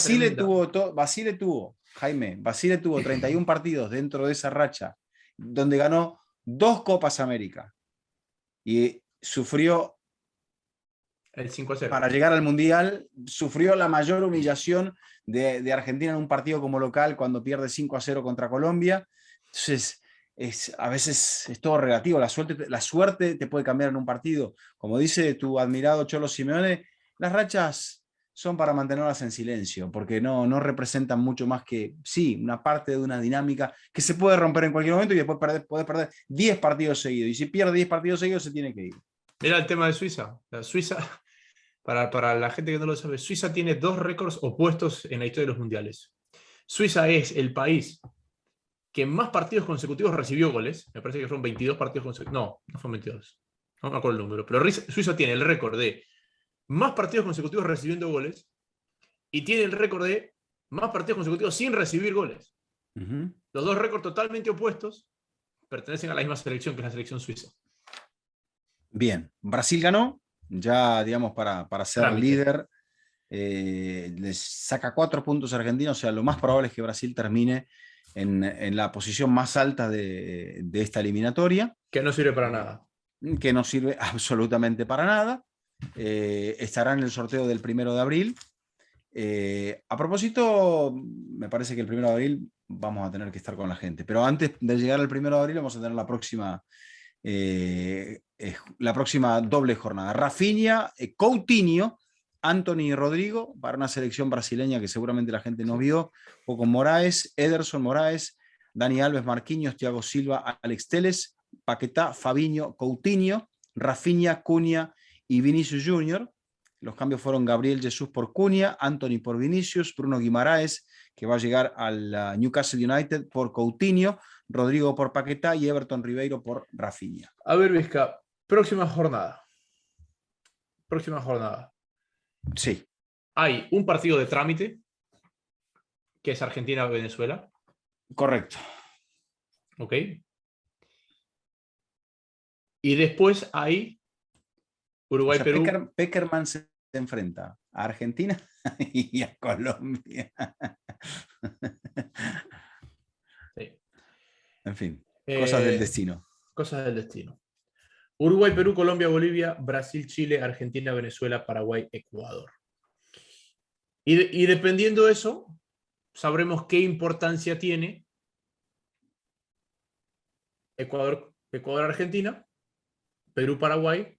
Basile tuvo 31 partidos dentro de esa racha, donde ganó 2 Copas América y sufrió el 5-0. Para llegar al Mundial, sufrió la mayor humillación de Argentina en un partido como local cuando pierde 5-0 contra Colombia. Entonces, a veces es todo relativo. La suerte te puede cambiar en un partido. Como dice tu admirado Cholo Simeone, las rachas son para mantenerlas en silencio, porque no representan mucho más que, sí, una parte de una dinámica que se puede romper en cualquier momento y después puedes perder 10 partidos seguidos. Y si pierde 10 partidos seguidos, se tiene que ir. Mira el tema de Suiza. Suiza, para la gente que no lo sabe, Suiza tiene 2 récords opuestos en la historia de los mundiales. Suiza es el país que más partidos consecutivos recibió goles. Me parece que fueron 22 partidos consecutivos. No fueron 22. No me acuerdo el número. Pero Suiza tiene el récord de más partidos consecutivos recibiendo goles y tiene el récord de más partidos consecutivos sin recibir goles. Los 2 récords totalmente opuestos pertenecen a la misma selección, que es la selección suiza. Bien, Brasil ganó, ya digamos para ser líder, les saca 4 puntos a Argentina, o sea, lo más probable es que Brasil termine en la posición más alta de esta eliminatoria. Que no sirve para nada. Que no sirve absolutamente para nada. Estará en el sorteo del 1 de abril. A propósito, me parece que el 1 de abril vamos a tener que estar con la gente, pero antes de llegar al 1 de abril vamos a tener la próxima doble jornada. Rafinha, Coutinho, Anthony y Rodrigo para una selección brasileña que seguramente la gente no vio, o con Moraes, Ederson, Moraes, Dani Alves, Marquinhos, Thiago Silva, Alex Telles, Paquetá, Fabinho, Coutinho, Rafinha, Cunha y Vinicius Junior. Los cambios fueron Gabriel Jesús por Cunha, Anthony por Vinicius, Bruno Guimaraes, que va a llegar al Newcastle United por Coutinho, Rodrigo por Paquetá y Everton Ribeiro por Rafinha. A ver, Vizca, próxima jornada. Próxima jornada. Sí. Hay un partido de trámite, que es Argentina-Venezuela. Correcto. ¿Ok? Y después hay Uruguay-Perú. O sea, Peckerman se enfrenta a Argentina y a Colombia. Sí. En fin, cosas del destino. Cosas del destino. Uruguay, Perú, Colombia, Bolivia, Brasil, Chile, Argentina, Venezuela, Paraguay, Ecuador. Y dependiendo de eso, sabremos qué importancia tiene Ecuador, Argentina, Perú, Paraguay,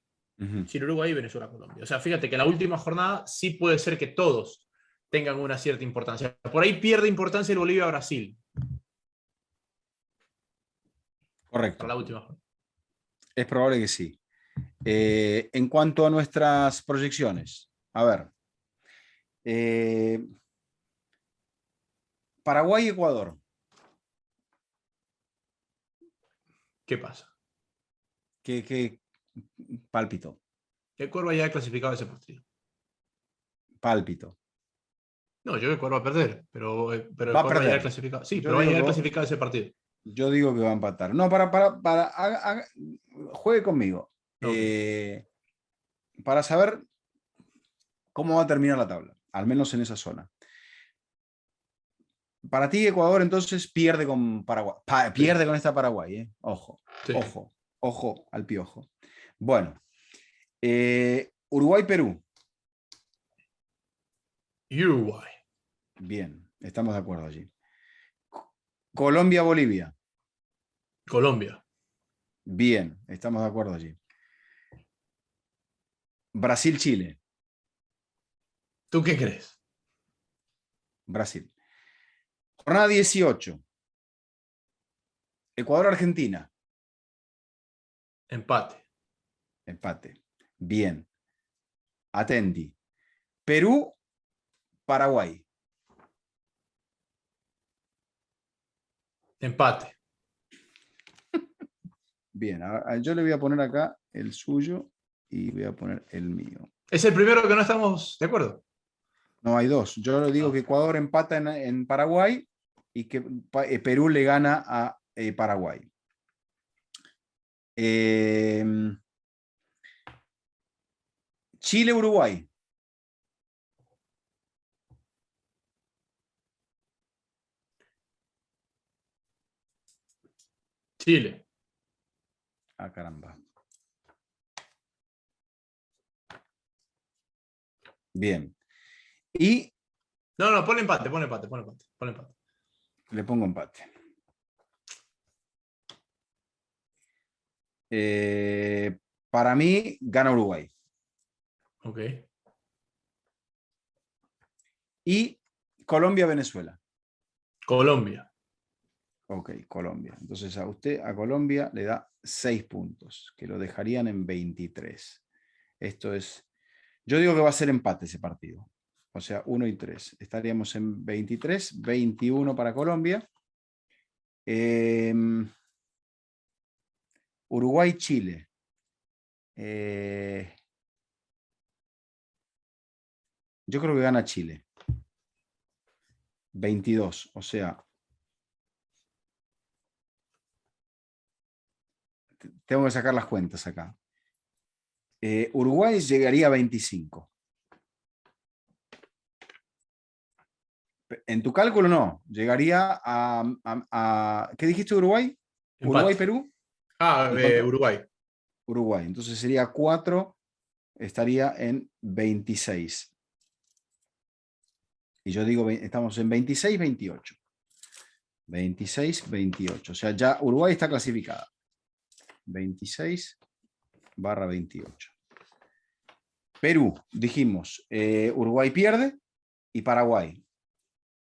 Chile, Uruguay y Venezuela, Colombia. O sea, fíjate que la última jornada sí puede ser que todos tengan una cierta importancia. Por ahí pierde importancia el Bolivia-Brasil. Correcto. Para la última jornada. Es probable que sí. En cuanto a nuestras proyecciones, a ver. Paraguay-Ecuador. ¿Qué pasa? ¿Qué pálpito? Ecuador ya ha clasificado ese partido. Pálpito. No, yo creo que Ecuador va a perder, pero Va a Ecuador ya ha perder. clasificado. Sí, Yo pero va a digo llegar que- clasificado ese partido. Yo digo que va a empatar. No, juegue conmigo. Okay. Para saber cómo va a terminar la tabla, al menos en esa zona. Para ti, Ecuador, entonces pierde con Paraguay. Pierde con esta Paraguay, ¿eh? Ojo, Sí. ojo al piojo. Bueno, Uruguay-Perú. Uruguay. Bien, estamos de acuerdo allí. Colombia-Bolivia. Colombia. Bien, estamos de acuerdo allí. Brasil-Chile. ¿Tú qué crees? Brasil. Jornada 18. Ecuador-Argentina. Empate. Empate. Bien. Atenti. Perú-Paraguay. Empate. Bien, yo le voy a poner acá el suyo y voy a poner el mío. Es el primero que no estamos de acuerdo. No, hay dos. Yo le digo que Ecuador empata en Paraguay y que Perú le gana a Paraguay. Chile-Uruguay. Chile. Ah, caramba. Bien. Y No, pon empate. le pongo empate. Para mí, gana Uruguay. Ok. Y Colombia-Venezuela. Colombia. Ok, Colombia. Entonces a Colombia le da 6 puntos, que lo dejarían en 23. Esto es, yo digo que va a ser empate ese partido. O sea, 1 y 3. Estaríamos en 23, 21 para Colombia. Uruguay-Chile. Yo creo que gana Chile. 22, o sea, tengo que sacar las cuentas acá. Uruguay llegaría a 25. En tu cálculo no, llegaría a ¿qué dijiste Uruguay? Empate. Uruguay-Perú. Uruguay. Uruguay, entonces sería 4, estaría en 26. Y yo digo, estamos en 26-28. 26-28, o sea, ya Uruguay está clasificada. 26/28. Perú, dijimos, Uruguay pierde y Paraguay.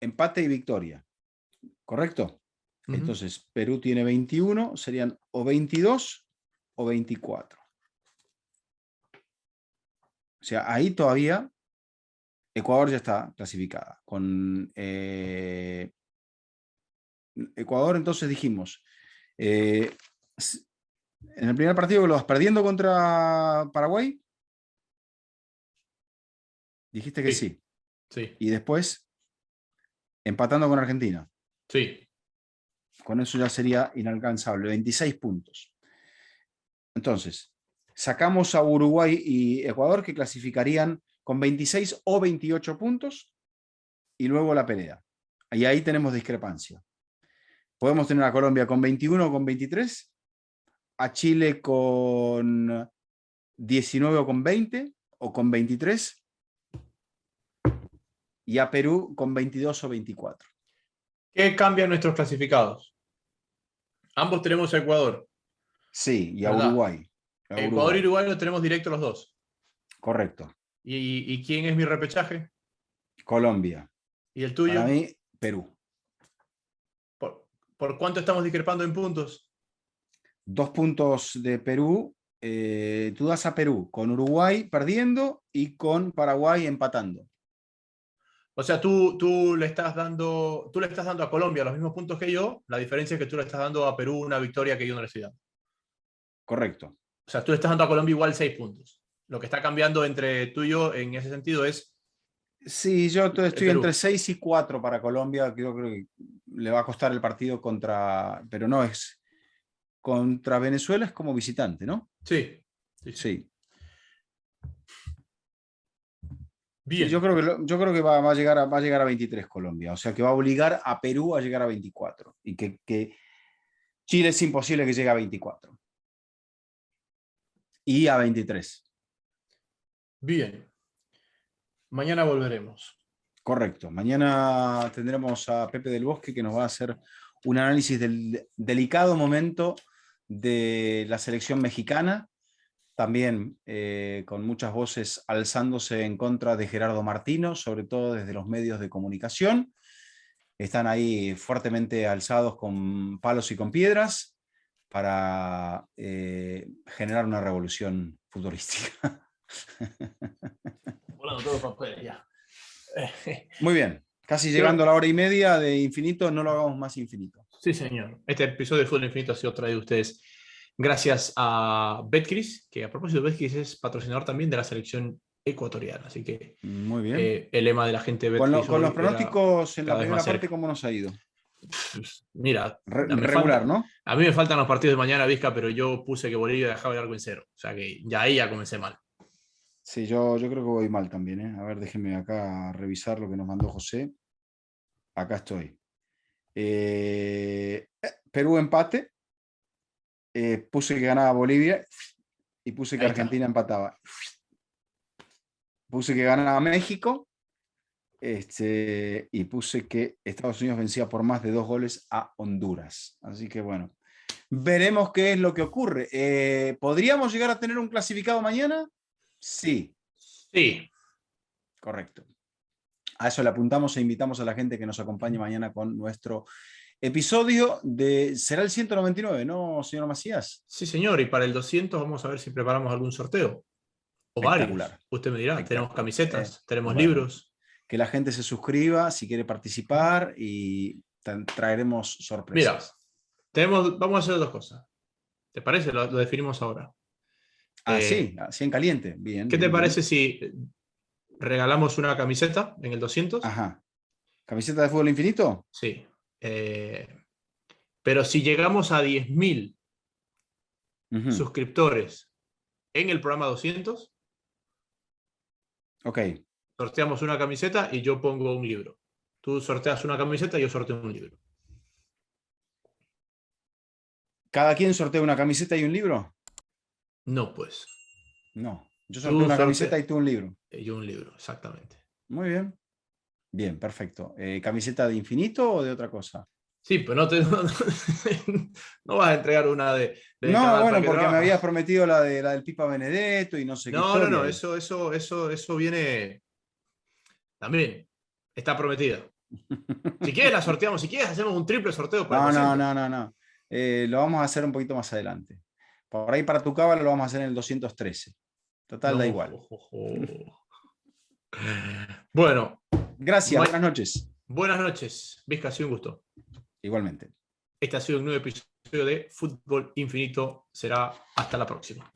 Empate y victoria. ¿Correcto? Entonces, Perú tiene 21, serían o 22 o 24. O sea, ahí todavía Ecuador ya está clasificada. Ecuador, entonces dijimos, eh, en el primer partido que lo vas perdiendo contra Paraguay, dijiste que Sí, sí. sí, Y después empatando con Argentina. sí. Con eso ya sería inalcanzable, 26 puntos. Entonces, sacamos a Uruguay y Ecuador que clasificarían con 26 o 28 puntos y luego la pelea. Y ahí tenemos discrepancia. Podemos tener a Colombia con 21 o con 23, a Chile con 19 o con 20 o con 23 y a Perú con 22 o 24. ¿Qué cambian nuestros clasificados? Ambos tenemos a Ecuador, Sí, y a ¿verdad? Uruguay. A Ecuador y Uruguay. Uruguay lo tenemos directo los dos. Correcto. ¿Y quién es mi repechaje? Colombia. ¿Y el Para tuyo? mí, Perú. ¿Por cuánto estamos discrepando en puntos? 2 puntos de Perú. Tú das a Perú con Uruguay perdiendo y con Paraguay empatando. O sea, tú le estás dando a Colombia los mismos puntos que yo, la diferencia es que tú le estás dando a Perú una victoria que yo no le estoy dando. Correcto. O sea, tú le estás dando a Colombia igual 6 puntos. Lo que está cambiando entre tú y yo en ese sentido es Sí, yo el estoy entre Perú. 6 y 4 para Colombia. Creo que le va a costar el partido contra, pero no es contra Venezuela, es como visitante, ¿no? Sí, sí, sí. Sí. Sí, yo Bien, creo que va a llegar a 23 Colombia. O sea que va a obligar a Perú a llegar a 24. Y que Chile es imposible que llegue a 24. Y a 23. bien. Mañana volveremos. Correcto. Mañana tendremos a Pepe del Bosque que nos va a hacer un análisis del delicado momento de la selección mexicana, también con muchas voces alzándose en contra de Gerardo Martino, sobre todo desde los medios de comunicación. Están ahí fuertemente alzados con palos y con piedras para generar una revolución futurística. Volando todo para afuera ya. Muy bien. Casi llegando a Creo, la hora y media de infinito, no lo hagamos más infinito. sí, señor. Este episodio de Fútbol Infinito ha sido traído a ustedes gracias a Betcris, que a propósito, Betcris es patrocinador también de la selección ecuatoriana. Así que Muy bien. el lema de la gente de Con, Betcris con los hoy era pronósticos en la cada vez más primera parte, cerca. ¿cómo nos ha ido? Mira, Regular, ¿no? a mí me faltan los partidos de mañana, Vizca, pero yo puse que Bolivia dejaba el arco en cero. O sea que ya ahí ya comencé mal. Sí, yo creo que voy mal también, ¿eh? A ver, déjenme acá revisar lo que nos mandó José. Acá estoy. Perú empate. Puse que ganaba Bolivia y puse que Ahí está. Argentina empataba. Puse que ganaba México y puse que Estados Unidos vencía por más de 2 goles a Honduras. Así que bueno, veremos qué es lo que ocurre. ¿Podríamos llegar a tener un clasificado mañana? Sí, Sí, correcto. A eso le apuntamos e invitamos a la gente que nos acompañe mañana con nuestro episodio de... Será el 199, ¿no, señor Macías? sí, señor. Y para el 200 vamos a ver si preparamos algún sorteo. O varios. Espectacular. Usted me dirá. Tenemos Espectacular. camisetas, tenemos Bueno, libros. que la gente se suscriba si quiere participar y traeremos Mira, sorpresas. vamos a hacer dos cosas. ¿Te parece? Lo definimos ahora. Ah, Eh, sí, así en caliente. Bien, ¿Qué te bien, bien. parece si regalamos una camiseta en el 200? Ajá. ¿Camiseta de fútbol infinito? Sí. Pero si llegamos a 10.000 Ujú. suscriptores en el programa 200, Ok. sorteamos una camiseta y yo pongo un libro. Tú sorteas una camiseta y yo sorteo un libro. ¿Cada quien sortea una camiseta y un libro? No, pues. No. Yo sorteo Tú una camiseta sorteas y tú un libro. y yo un libro, exactamente. Muy bien. Bien, perfecto. ¿Camiseta de infinito o de otra cosa? Sí, pero no vas a entregar una de No, cada para bueno, que porque me habías trabaja. prometido la del Pipa Benedetto y no sé qué No, no, historia no, hay. eso viene también. Está prometida. Si quieres la sorteamos, si quieres hacemos un triple sorteo para el No, no, 200. no, no, no. Lo vamos a hacer un poquito más adelante. Por ahí para tu cábala lo vamos a hacer en el 213. Total, da igual. Bueno. Gracias, buenas noches. Buenas noches, Vizca, ha sido un gusto. Igualmente. Este ha sido un nuevo episodio de Fútbol Infinito. Será hasta la próxima.